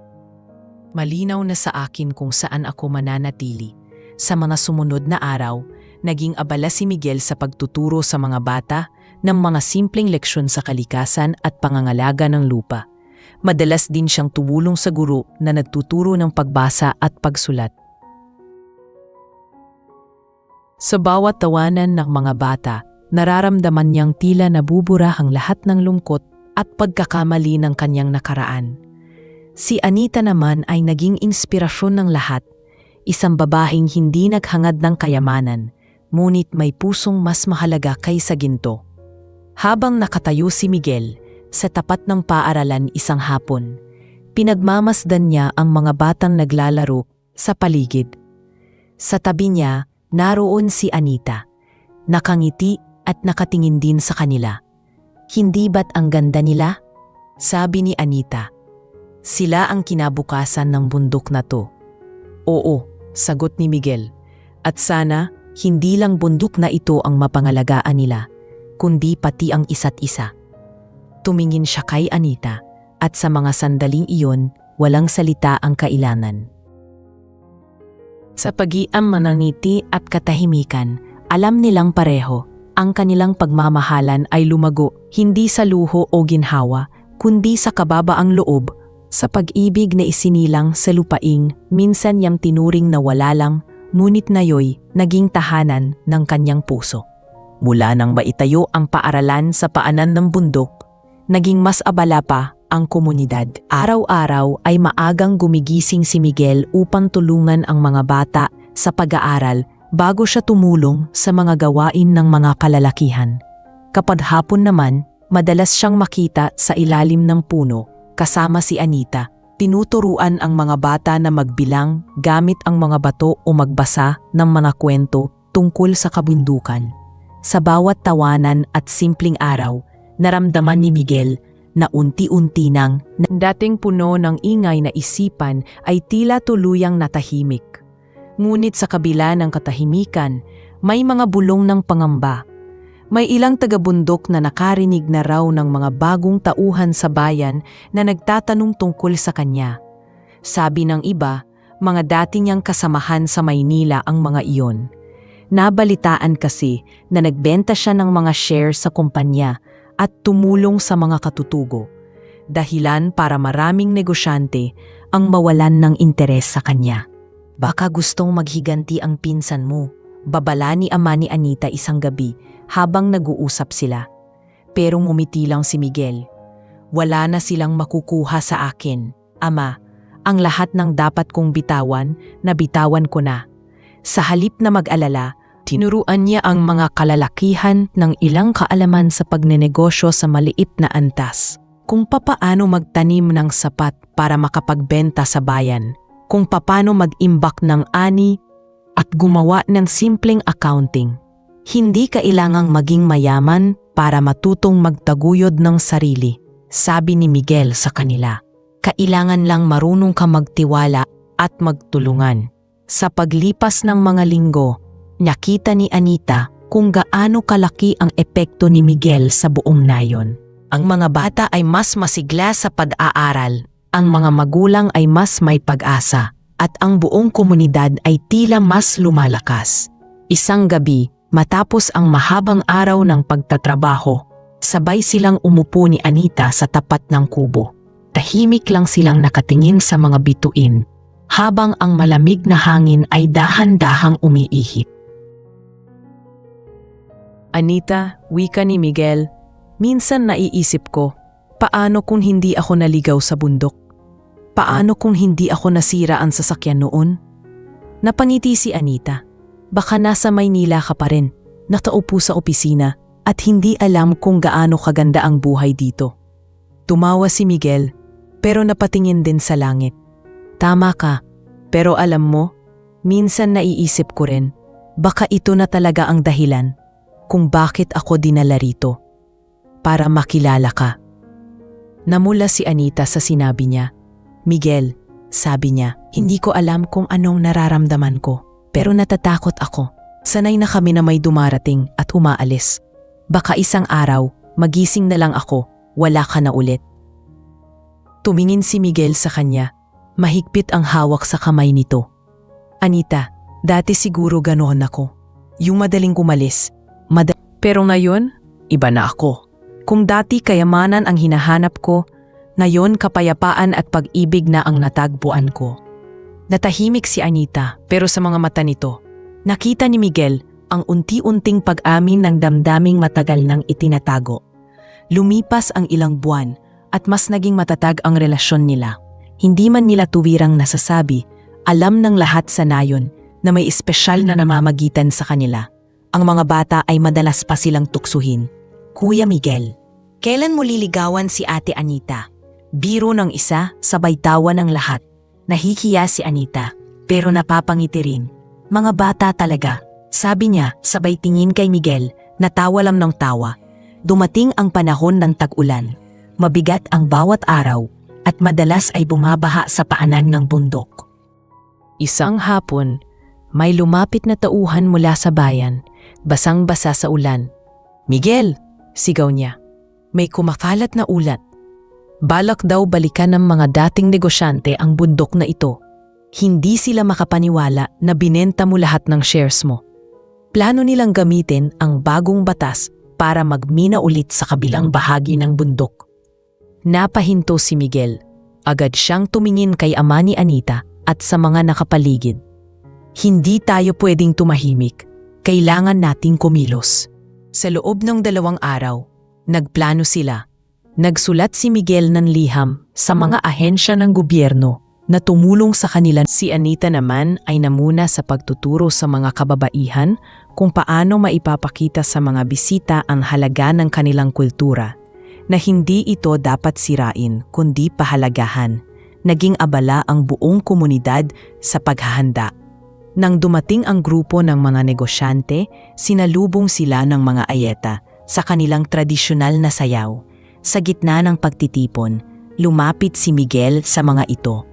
malinaw na sa akin kung saan ako mananatili. Sa mga sumunod na araw, naging abala si Miguel sa pagtuturo sa mga bata ng mga simpleng leksyon sa kalikasan at pangangalaga ng lupa. Madalas din siyang tumulong sa guro na nagtuturo ng pagbasa at pagsulat. Sa bawat tawanan ng mga bata, nararamdaman niyang tila nabubura ang lahat ng lungkot at pagkakamali ng kanyang nakaraan. Si Anita naman ay naging inspirasyon ng lahat, isang babaeng hindi naghangad ng kayamanan, ngunit may pusong mas mahalaga kaysa ginto. Habang nakatayo si Miguel sa tapat ng paaralan isang hapon, pinagmamasdan niya ang mga batang naglalaro sa paligid. Sa tabi niya, naroon si Anita, nakangiti at nakatingin din sa kanila. Hindi ba't ang ganda nila? Sabi ni Anita. Sila ang kinabukasan ng bundok na to. Oo, sagot ni Miguel. At sana, hindi lang bundok na ito ang mapangalagaan nila, kundi pati ang isa't isa. Tumingin siya kay Anita at sa mga sandaling iyon, walang salita ang kailangan. Sa pag-iam manangiti at katahimikan, alam nilang pareho, ang kanilang pagmamahalan ay lumago hindi sa luho o ginhawa, kundi sa kababaang loob, sa pag-ibig na isinilang sa lupaing, minsan niyang tinuring na wala lang, ngunit nayo'y naging tahanan ng kanyang puso. Mula nang maitayo ang paaralan sa paanan ng bundok, naging mas abala pa ang komunidad. Araw-araw ay maagang gumigising si Miguel upang tulungan ang mga bata sa pag-aaral bago siya tumulong sa mga gawain ng mga kalalakihan. Kapag hapon naman, madalas siyang makita sa ilalim ng puno kasama si Anita. Tinuturuan ang mga bata na magbilang gamit ang mga bato o magbasa ng mga kwento tungkol sa kabundukan. Sa bawat tawanan at simpleng araw, naramdaman ni Miguel na unti-unti nang dating puno ng ingay na isipan ay tila tuluyang natahimik. Ngunit sa kabila ng katahimikan, may mga bulong ng pangamba. May ilang taga-bundok na nakarinig na raw ng mga bagong tauhan sa bayan na nagtatanong tungkol sa kanya. Sabi ng iba, mga dati niyang kasamahan sa Maynila ang mga iyon. Nabalitaan kasi na nagbenta siya ng mga share sa kumpanya at tumulong sa mga katutugo. Dahilan para maraming negosyante ang mawalan ng interes sa kanya. Baka gustong maghiganti ang pinsan mo, babala ni ama ni Anita isang gabi habang nag-uusap sila. Pero ngumiti lang si Miguel. Wala na silang makukuha sa akin. Ama, ang lahat ng dapat kong bitawan, nabitawan ko na. Sa halip na mag-alala, tinuruan niya ang mga kalalakihan ng ilang kaalaman sa pagnenegosyo sa maliit na antas. Kung papaano magtanim ng sapat para makapagbenta sa bayan, kung papaano mag-imbak ng ani at gumawa ng simpleng accounting. Hindi kailangang maging mayaman para matutong magtaguyod ng sarili, sabi ni Miguel sa kanila. Kailangan lang marunong ka magtiwala at magtulungan. Sa paglipas ng mga linggo, nakita ni Anita kung gaano kalaki ang epekto ni Miguel sa buong nayon. Ang mga bata ay mas masigla sa pag-aaral, ang mga magulang ay mas may pag-asa, at ang buong komunidad ay tila mas lumalakas. Isang gabi, matapos ang mahabang araw ng pagtatrabaho, sabay silang umupo ni Anita sa tapat ng kubo. Tahimik lang silang nakatingin sa mga bituin, habang ang malamig na hangin ay dahan-dahang umiihip. Anita, wika ni Miguel, minsan naiisip ko, paano kung hindi ako naligaw sa bundok? Paano kung hindi ako nasira ang sasakyan noon? Napangiti si Anita. Baka nasa Maynila ka pa rin, nakaupo sa opisina at hindi alam kung gaano kaganda ang buhay dito. Tumawa si Miguel, pero napatingin din sa langit. Tama ka, pero alam mo, minsan naiisip ko rin, baka ito na talaga ang dahilan kung bakit ako dinala rito. Para makilala ka. Namula si Anita sa sinabi niya. Miguel, sabi niya, hindi ko alam kung anong nararamdaman ko, pero natatakot ako. Sanay na kami na may dumarating at umaalis. Baka isang araw, magising na lang ako, wala ka na ulit. Tumingin si Miguel sa kanya, mahigpit ang hawak sa kamay nito. Anita, dati siguro ganoon ako. Yung madaling kumalis. Pero ngayon, iba na ako. Kung dati kayamanan ang hinahanap ko, ngayon kapayapaan at pag-ibig na ang natagpuan ko. Natahimik si Anita, pero sa mga mata nito, nakita ni Miguel ang unti-unting pag-amin ng damdaming matagal nang itinatago. Lumipas ang ilang buwan at mas naging matatag ang relasyon nila. Hindi man nila tuwirang nasasabi, alam ng lahat sa nayon na may espesyal na namamagitan sa kanila. Ang mga bata ay madalas pa silang tuksuhin. Kuya Miguel, kailan mo liligawan si Ate Anita? Biro ng isa, sabay tawa ng lahat. Nahihiya si Anita, pero napapangiti rin. Mga bata talaga, sabi niya sabay tingin kay Miguel, natawa lang ng tawa. Dumating ang panahon ng tag-ulan. Mabigat ang bawat araw at madalas ay bumabaha sa paanan ng bundok. Isang hapon, may lumapit na tauhan mula sa bayan, basang-basa sa ulan. Miguel, sigaw niya, may kumakalat na ulat. Balak daw balikan ng mga dating negosyante ang bundok na ito. Hindi sila makapaniwala na binenta mo lahat ng shares mo. Plano nilang gamitin ang bagong batas para magmina ulit sa kabilang bahagi ng bundok. Napahinto si Miguel. Agad siyang tumingin kay ama ni Anita at sa mga nakapaligid. Hindi tayo pwedeng tumahimik. Kailangan nating kumilos. Sa loob ng 2 araw, nagplano sila. Nagsulat si Miguel ng liham sa mga ahensya ng gobyerno na tumulong sa kanila. Si Anita naman ay namuna sa pagtuturo sa mga kababaihan kung paano maipapakita sa mga bisita ang halaga ng kanilang kultura, na hindi ito dapat sirain kundi pahalagahan. Naging abala ang buong komunidad sa paghahanda. Nang dumating ang grupo ng mga negosyante, sinalubong sila ng mga ayeta sa kanilang tradisyonal na sayaw. Sa gitna ng pagtitipon, lumapit si Miguel sa mga ito.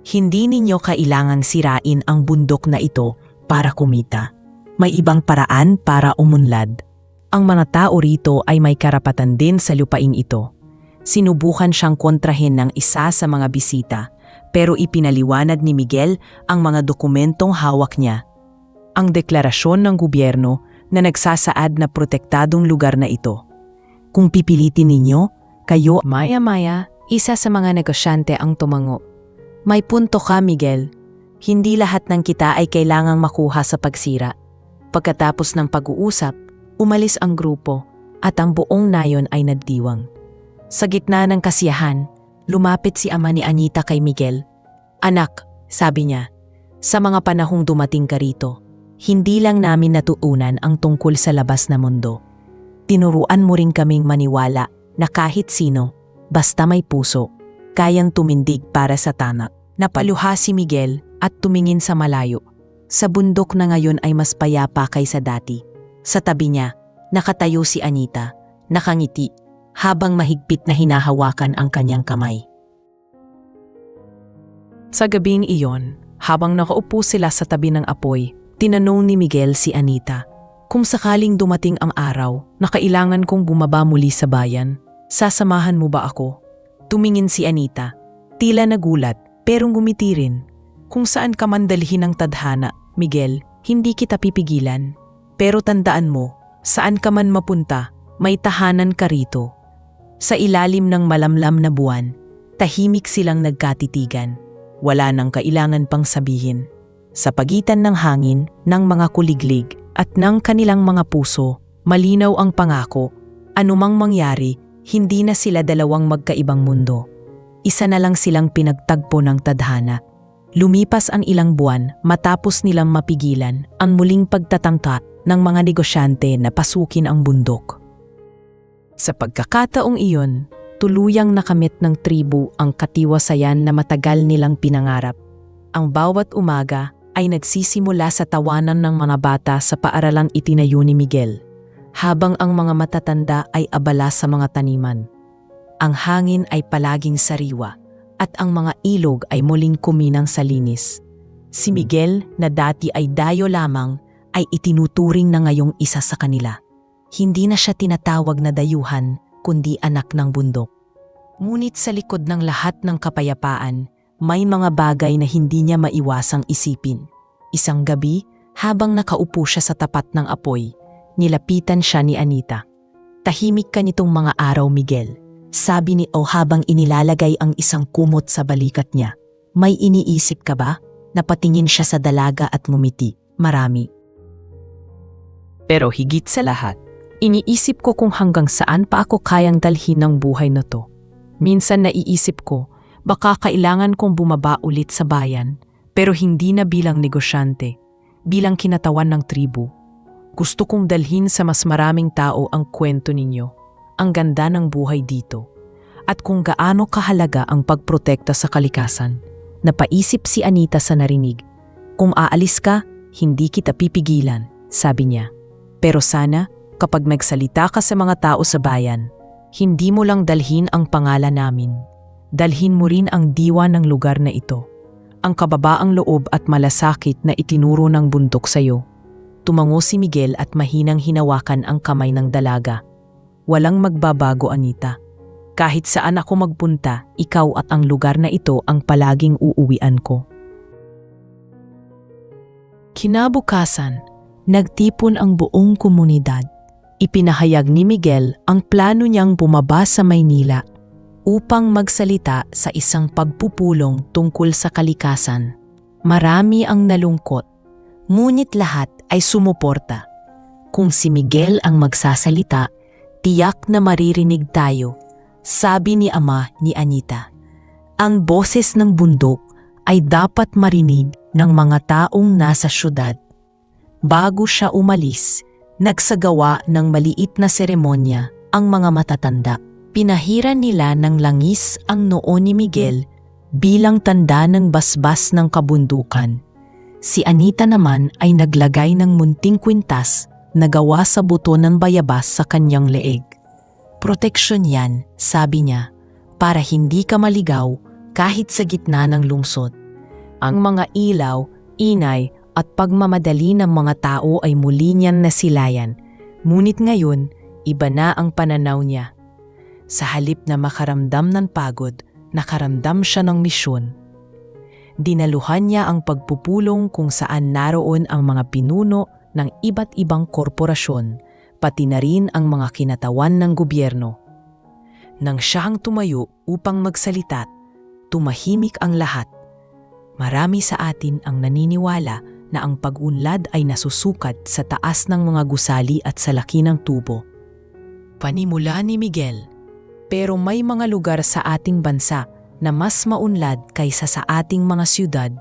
Hindi ninyo kailangang sirain ang bundok na ito para kumita. May ibang paraan para umunlad. Ang mga tao rito ay may karapatan din sa lupaing ito. Sinubukan siyang kontrahin ng isa sa mga bisita, pero ipinaliwanag ni Miguel ang mga dokumentong hawak niya. Ang deklarasyon ng gobyerno na nagsasaad na protektadong lugar na ito. Kung pipilitin ninyo, kayo maya-maya, isa sa mga negosyante ang tumango. May punto ka, Miguel. Hindi lahat ng kita ay kailangang makuha sa pagsira. Pagkatapos ng pag-uusap, umalis ang grupo at ang buong nayon ay nagdiwang. Sa gitna ng kasiyahan, lumapit si ama ni Anita kay Miguel. "Anak," sabi niya, "sa mga panahong dumating ka rito, hindi lang namin natuunan ang tungkol sa labas na mundo. Tinuruan mo rin kaming maniwala na kahit sino, basta may puso, kayang tumindig para sa tama." Napaluha si Miguel at tumingin sa malayo. Sa bundok na ngayon ay mas payapa kaysa dati. Sa tabi niya, nakatayo si Anita, nakangiti, habang mahigpit na hinahawakan ang kanyang kamay. Sa gabing iyon, habang nakaupo sila sa tabi ng apoy, tinanong ni Miguel si Anita, "Kung sakaling dumating ang araw na kailangan kong bumaba muli sa bayan, sasamahan mo ba ako?" Tumingin si Anita, tila nagulat pero ngumiti rin. "Kung saan ka man dalhin ng tadhana, Miguel, hindi kita pipigilan. Pero tandaan mo, saan ka man mapunta, may tahanan ka rito." Sa ilalim ng malamlam na buwan, tahimik silang nagkatitigan. Wala nang kailangan pang sabihin. Sa pagitan ng hangin, ng mga kuliglig, at ng kanilang mga puso, malinaw ang pangako. Anumang mangyari, hindi na sila dalawang magkaibang mundo. Isa na lang silang pinagtagpo ng tadhana. Lumipas ang ilang buwan matapos nilang mapigilan ang muling pagtatangka ng mga negosyante na pasukin ang bundok. Sa pagkakataong iyon, tuluyang nakamit ng tribu ang katiwasayan na matagal nilang pinangarap. Ang bawat umaga ay nagsisimula sa tawanan ng mga bata sa paaralang itinayo ni Miguel, habang ang mga matatanda ay abala sa mga taniman. Ang hangin ay palaging sariwa at ang mga ilog ay muling kuminang sa linis. Si Miguel, na dati ay dayo lamang, ay itinuturing na ngayong isa sa kanila. Hindi na siya tinatawag na dayuhan, kundi anak ng bundok. Ngunit sa likod ng lahat ng kapayapaan, may mga bagay na hindi niya maiwasang isipin. Isang gabi, habang nakaupo siya sa tapat ng apoy, nilapitan siya ni Anita. "Tahimik ka nitong mga araw, Miguel," sabi ni O habang inilalagay ang isang kumot sa balikat niya. "May iniisip ka ba?" Napatingin siya sa dalaga at ngumiti. "Marami. Pero higit sa lahat, iniisip ko kung hanggang saan pa ako kayang dalhin ng buhay na to. Minsan naiisip ko, baka kailangan kong bumaba ulit sa bayan, pero hindi na bilang negosyante, bilang kinatawan ng tribu. Gusto kong dalhin sa mas maraming tao ang kwento ninyo, ang ganda ng buhay dito, at kung gaano kahalaga ang pagprotekta sa kalikasan." Napaisip si Anita sa narinig. "Kung aalis ka, hindi kita pipigilan," sabi niya. "Pero sana, kapag nagsalita ka sa mga tao sa bayan, hindi mo lang dalhin ang pangalan namin. Dalhin mo rin ang diwa ng lugar na ito, ang kababaang loob at malasakit na itinuro ng bundok sa'yo." Tumango si Miguel at mahinang hinawakan ang kamay ng dalaga. "Walang magbabago, Anita. Kahit saan ako magpunta, ikaw at ang lugar na ito ang palaging uuwian ko." Kinabukasan, nagtipon ang buong komunidad. Ipinahayag ni Miguel ang plano niyang bumaba sa Maynila upang magsalita sa isang pagpupulong tungkol sa kalikasan. Marami ang nalungkot, ngunit lahat ay sumuporta. Kung si Miguel ang magsasalita, tiyak na maririnig tayo, sabi ni ama ni Anita. Ang boses ng bundok ay dapat marinig ng mga taong nasa syudad. Bago siya umalis, nagsagawa ng maliit na seremonya ang mga matatanda. Pinahiran nila ng langis ang noo ni Miguel bilang tanda ng basbas ng kabundukan. Si Anita naman ay naglagay ng munting kwintas na gawa sa buto ng bayabas sa kanyang leeg. Proteksyon yan, sabi niya, para hindi ka maligaw kahit sa gitna ng lungsod. Ang mga ilaw, ingay at pagmamadali ng mga tao ay muli niyang nasilayan. Ngunit ngayon, iba na ang pananaw niya. Sa halip na makaramdam ng pagod, nakaramdam siya ng misyon. Dinaluhan niya ang pagpupulong kung saan naroon ang mga pinuno ng iba't ibang korporasyon, pati na rin ang mga kinatawan ng gobyerno. Nang siyang tumayo upang magsalita, tumahimik ang lahat. Marami sa atin ang naniniwala na ang pag-unlad ay nasusukat sa taas ng mga gusali at sa laki ng tubo. Panimula ni Miguel, Pero may mga lugar sa ating bansa na mas maunlad kaysa sa ating mga siyudad,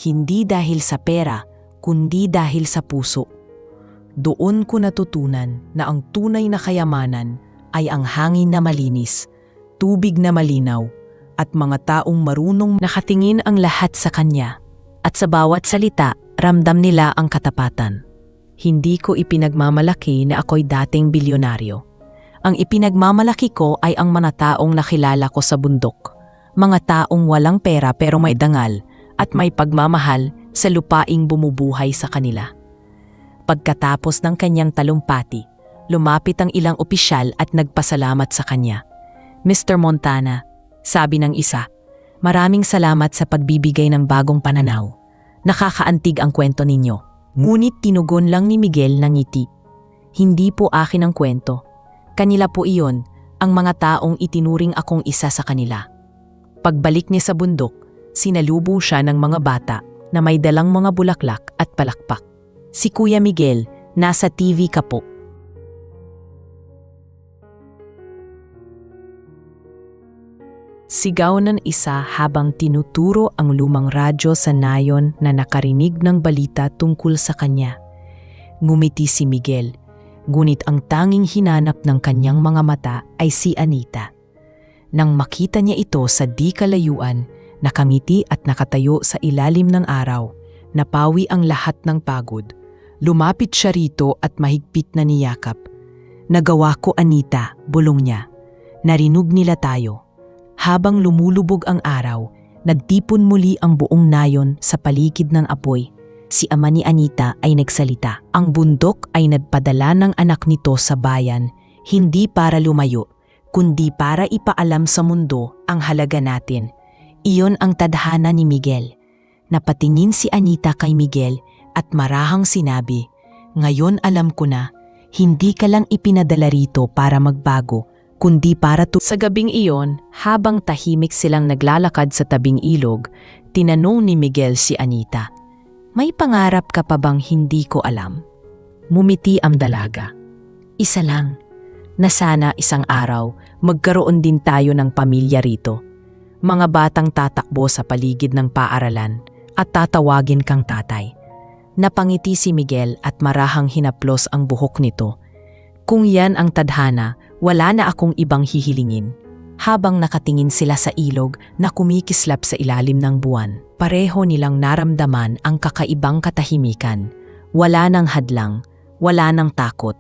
hindi dahil sa pera, kundi dahil sa puso. Doon ko natutunan na ang tunay na kayamanan ay ang hangin na malinis, tubig na malinaw, at mga taong marunong nakatingin ang lahat sa kanya. At sa bawat salita, ramdam nila ang katapatan. Hindi ko ipinagmamalaki na ako'y dating bilyonaryo. Ang ipinagmamalaki ko ay ang mga taong nakilala ko sa bundok. Mga taong walang pera pero may dangal at may pagmamahal sa lupaing bumubuhay sa kanila. Pagkatapos ng kanyang talumpati, lumapit ang ilang opisyal at nagpasalamat sa kanya. Mr. Montana, sabi ng isa, maraming salamat sa pagbibigay ng bagong pananaw. Nakakaantig ang kwento ninyo. Ngunit tinugon lang ni Miguel ng ngiti. Hindi po akin ang kwento. Kanila po iyon, ang mga taong itinuring akong isa sa kanila. Pagbalik niya sa bundok, sinalubong siya ng mga bata na may dalang mga bulaklak at palakpak. Si Kuya Miguel, nasa TV ka po. Sigaw ng isa habang tinuturo ang lumang radyo sa nayon na nakarinig ng balita tungkol sa kanya. Ngumiti si Miguel, ngunit ang tanging hinanap ng kanyang mga mata ay si Anita. Nang makita niya ito sa di kalayuan, nakamiti at nakatayo sa ilalim ng araw, napawi ang lahat ng pagod. Lumapit siya rito at mahigpit na niyakap. Nagawa ko, Anita, bulong niya. Narinig nila tayo. Habang lumulubog ang araw, nagtipon muli ang buong nayon sa paligid ng apoy. Si ama ni Anita ay nagsalita. Ang bundok ay nagpadala ng anak nito sa bayan, hindi para lumayo, kundi para ipaalam sa mundo ang halaga natin. Iyon ang tadhana ni Miguel. Napatingin si Anita kay Miguel at marahang sinabi, ngayon alam ko na, hindi ka lang ipinadala rito para magbago, kundi para Sa gabing iyon, habang tahimik silang naglalakad sa tabing ilog, tinanong ni Miguel si Anita, may pangarap ka pa bang hindi ko alam? Mumiti ang dalaga. Isa lang, na sana isang araw magkaroon din tayo ng pamilya rito. Mga batang tatakbo sa paligid ng paaralan at tatawagin kang tatay. Napangiti si Miguel at marahang hinaplos ang buhok nito. Kung yan ang tadhana, wala na akong ibang hihilingin. Habang nakatingin sila sa ilog na kumikislap sa ilalim ng buwan, pareho nilang naramdaman ang kakaibang katahimikan. Wala nang hadlang, wala nang takot.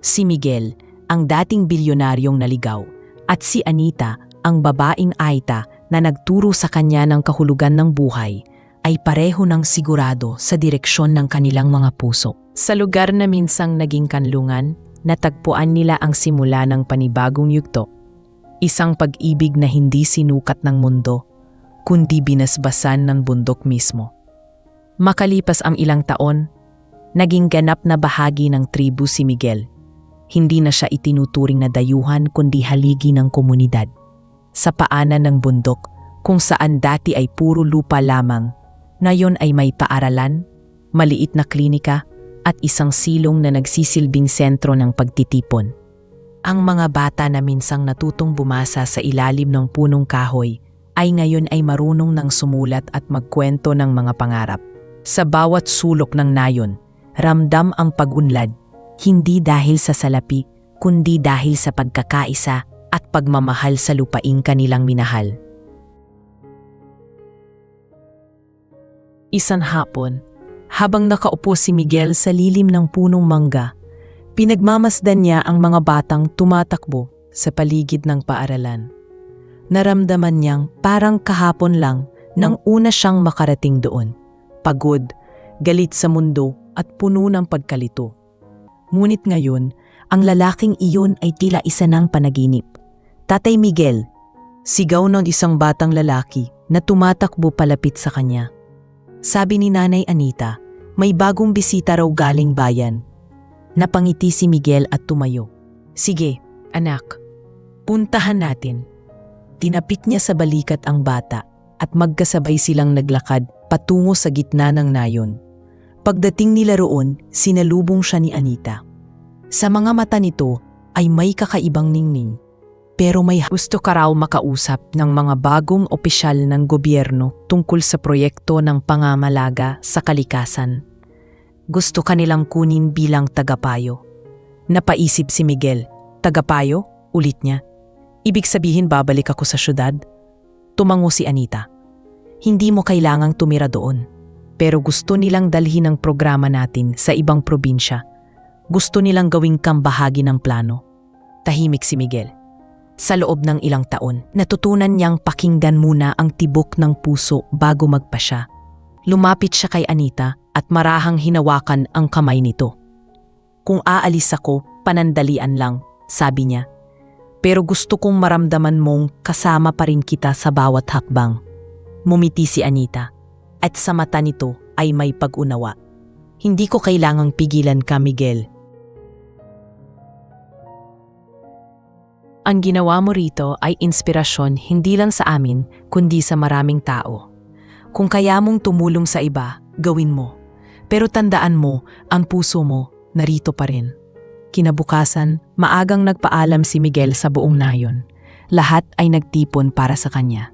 Si Miguel, ang dating bilyonaryong naligaw, at si Anita, ang babaeng Aita na nagturo sa kanya ng kahulugan ng buhay, ay pareho ng sigurado sa direksyon ng kanilang mga puso. Sa lugar na minsang naging kanlungan, natagpuan nila ang simula ng panibagong yugto. Isang pag-ibig na hindi sinukat ng mundo, kundi binasbasan ng bundok mismo. Makalipas ang ilang taon, naging ganap na bahagi ng tribu si Miguel. Hindi na siya itinuturing na dayuhan kundi haligi ng komunidad. Sa paanan ng bundok, kung saan dati ay puro lupa lamang, ngayon ay may paaralan, maliit na klinika, at isang silong na nagsisilbing sentro ng pagtitipon. Ang mga bata na minsang natutong bumasa sa ilalim ng punong kahoy ay ngayon ay marunong ng sumulat at magkwento ng mga pangarap. Sa bawat sulok ng nayon, ramdam ang pag-unlad, hindi dahil sa salapi, kundi dahil sa pagkakaisa at pagmamahal sa lupaing kanilang minahal. Isang hapon, habang nakaupo si Miguel sa lilim ng punong mangga, pinagmamasdan niya ang mga batang tumatakbo sa paligid ng paaralan. Naramdaman niyang parang kahapon lang nang una siyang makarating doon. Pagod, galit sa mundo at puno ng pagkalito. Ngunit ngayon, ang lalaking iyon ay tila isa ng panaginip. Tatay Miguel, sigaw ng isang batang lalaki na tumatakbo palapit sa kanya. Sabi ni Nanay Anita, may bagong bisita raw galing bayan. Napangiti si Miguel at tumayo. Sige, anak, puntahan natin. Tinapik niya sa balikat ang bata at magkasabay silang naglakad patungo sa gitna ng nayon. Pagdating nila roon, sinalubong siya ni Anita. Sa mga mata nito ay may kakaibang ningning. Pero may gusto ka raw makausap ng mga bagong opisyal ng gobyerno tungkol sa proyekto ng pangangalaga sa kalikasan. Gusto ka nilang kunin bilang tagapayo. Napaisip si Miguel. Tagapayo? Ulit niya. Ibig sabihin babalik ako sa syudad? Tumango si Anita. Hindi mo kailangang tumira doon. Pero gusto nilang dalhin ang programa natin sa ibang probinsya. Gusto nilang gawing kang bahagi ng plano. Tahimik si Miguel. Sa loob ng ilang taon, natutunan niyang pakinggan muna ang tibok ng puso bago magpasya. Lumapit siya kay Anita at marahang hinawakan ang kamay nito. Kung aalis ako, panandalian lang, sabi niya. Pero gusto kong maramdaman mong kasama pa rin kita sa bawat hakbang. Mumiti si Anita at sa mata nito ay may pag-unawa. Hindi ko kailangang pigilan ka, Miguel. Ang ginawa mo rito ay inspirasyon hindi lang sa amin kundi sa maraming tao. Kung kaya mong tumulong sa iba, gawin mo. Pero tandaan mo, ang puso mo narito pa rin. Kinabukasan, maagang nagpaalam si Miguel sa buong nayon. Lahat ay nagtipon para sa kanya.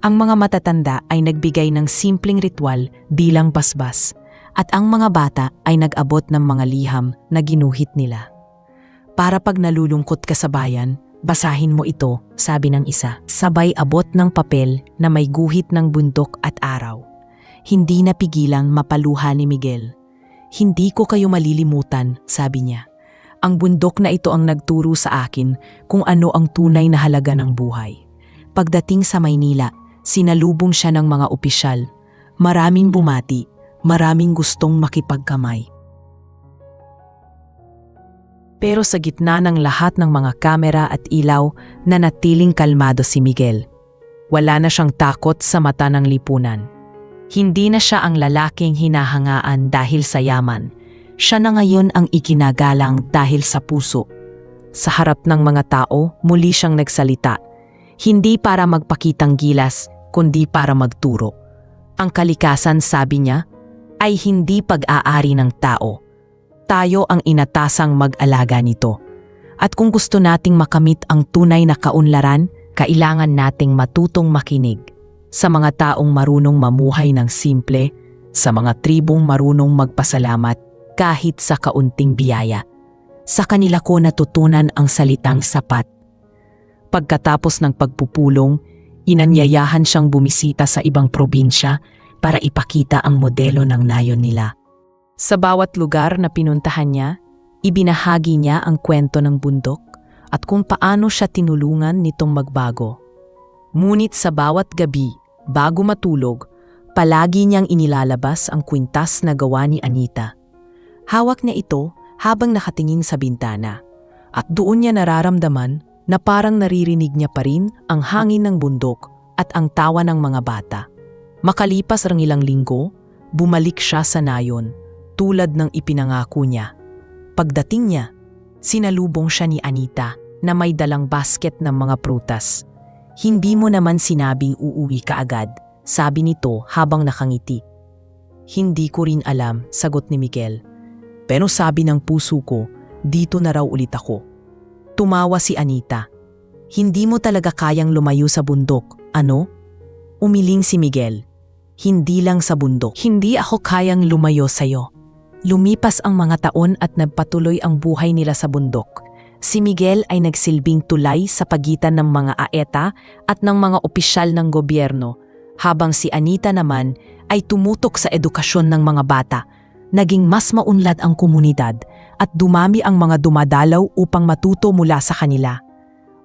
Ang mga matatanda ay nagbigay ng simpleng ritual bilang basbas at ang mga bata ay nag-abot ng mga liham na ginuhit nila. Para pag nalulungkot ka sa bayan, basahin mo ito, sabi ng isa. Sabay abot ng papel na may guhit ng bundok at araw. Hindi napigilang mapaluha ni Miguel. Hindi ko kayo malilimutan, sabi niya. Ang bundok na ito ang nagturo sa akin kung ano ang tunay na halaga ng buhay. Pagdating sa Maynila, sinalubong siya ng mga opisyal. Maraming bumati, maraming gustong makipagkamay. Pero sa gitna ng lahat ng mga kamera at ilaw, nanatiling kalmado si Miguel. Wala na siyang takot sa mata ng lipunan. Hindi na siya ang lalaking hinahangaan dahil sa yaman. Siya na ngayon ang ikinagalang dahil sa puso. Sa harap ng mga tao, muli siyang nagsalita. Hindi para magpakitang gilas, kundi para magturo. Ang kalikasan, sabi niya, ay hindi pag-aari ng tao. Tayo ang inatasang mag-alaga nito. At kung gusto nating makamit ang tunay na kaunlaran, kailangan nating matutong makinig sa mga taong marunong mamuhay ng simple, sa mga tribong marunong magpasalamat kahit sa kaunting biyaya. Sa kanila ko natutunan ang salitang sapat. Pagkatapos ng pagpupulong, inanyayahan siyang bumisita sa ibang probinsya para ipakita ang modelo ng nayon nila. Sa bawat lugar na pinuntahan niya, ibinahagi niya ang kwento ng bundok at kung paano siya tinulungan nitong magbago. Ngunit sa bawat gabi, bago matulog, palagi niyang inilalabas ang kwintas na gawa ni Anita. Hawak niya ito habang nakatingin sa bintana at doon niya nararamdaman na parang naririnig niya pa rin ang hangin ng bundok at ang tawa ng mga bata. Makalipas ang ilang linggo, bumalik siya sa nayon. Tulad ng ipinangako niya. Pagdating niya, sinalubong siya ni Anita na may dalang basket ng mga prutas. Hindi mo naman sinabing uuwi ka agad, sabi nito habang nakangiti. Hindi ko rin alam, sagot ni Miguel. Pero sabi ng puso ko, dito na raw ulit ako. Tumawa si Anita. Hindi mo talaga kayang lumayo sa bundok, ano? Umiling si Miguel. Hindi lang sa bundok. Hindi ako kayang lumayo sa'yo. Lumipas ang mga taon at nagpatuloy ang buhay nila sa bundok. Si Miguel ay nagsilbing tulay sa pagitan ng mga aeta at ng mga opisyal ng gobyerno, habang si Anita naman ay tumutok sa edukasyon ng mga bata. Naging mas maunlad ang komunidad at dumami ang mga dumadalaw upang matuto mula sa kanila.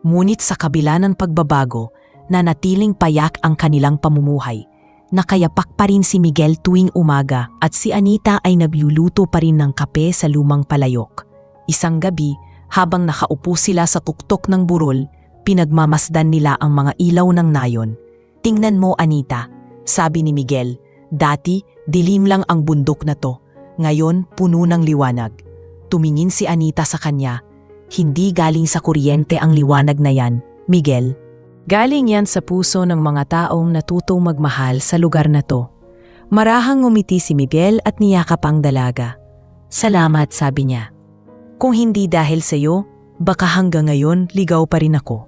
Ngunit sa kabila ng pagbabago, nanatiling payak ang kanilang pamumuhay. Nakayapak pa rin si Miguel tuwing umaga at si Anita ay nagluluto pa rin ng kape sa lumang palayok. Isang gabi, habang nakaupo sila sa tuktok ng burol, pinagmamasdan nila ang mga ilaw ng nayon. Tingnan mo, Anita, sabi ni Miguel, dati dilim lang ang bundok na to, ngayon puno ng liwanag. Tumingin si Anita sa kanya, hindi galing sa kuryente ang liwanag na yan, Miguel. Galing yan sa puso ng mga taong natutong magmahal sa lugar na to. Marahang ngumiti si Miguel at niyakap ang dalaga. Salamat, sabi niya. Kung hindi dahil sa iyo, baka hanggang ngayon ligaw pa rin ako.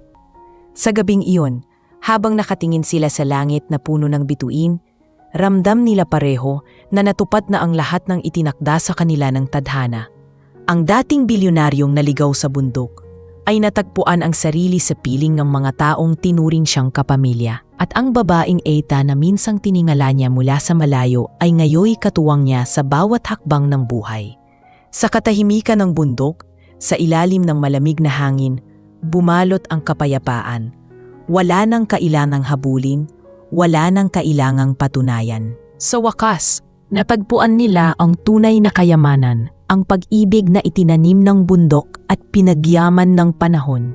Sa gabing iyon, habang nakatingin sila sa langit na puno ng bituin, ramdam nila pareho na natupad na ang lahat ng itinakda sa kanila ng tadhana. Ang dating bilyonaryong naligaw sa bundok ay natagpuan ang sarili sa piling ng mga taong tinuring siyang kapamilya. At ang babaeng Eita na minsang tiningala niya mula sa malayo ay ngayoy katuwang niya sa bawat hakbang ng buhay. Sa katahimikan ng bundok, sa ilalim ng malamig na hangin, bumalot ang kapayapaan. Wala nang kailangang habulin, wala nang kailangang patunayan. Sa wakas, natagpuan nila ang tunay na kayamanan, ang pag-ibig na itinanim ng bundok at pinagyaman ng panahon.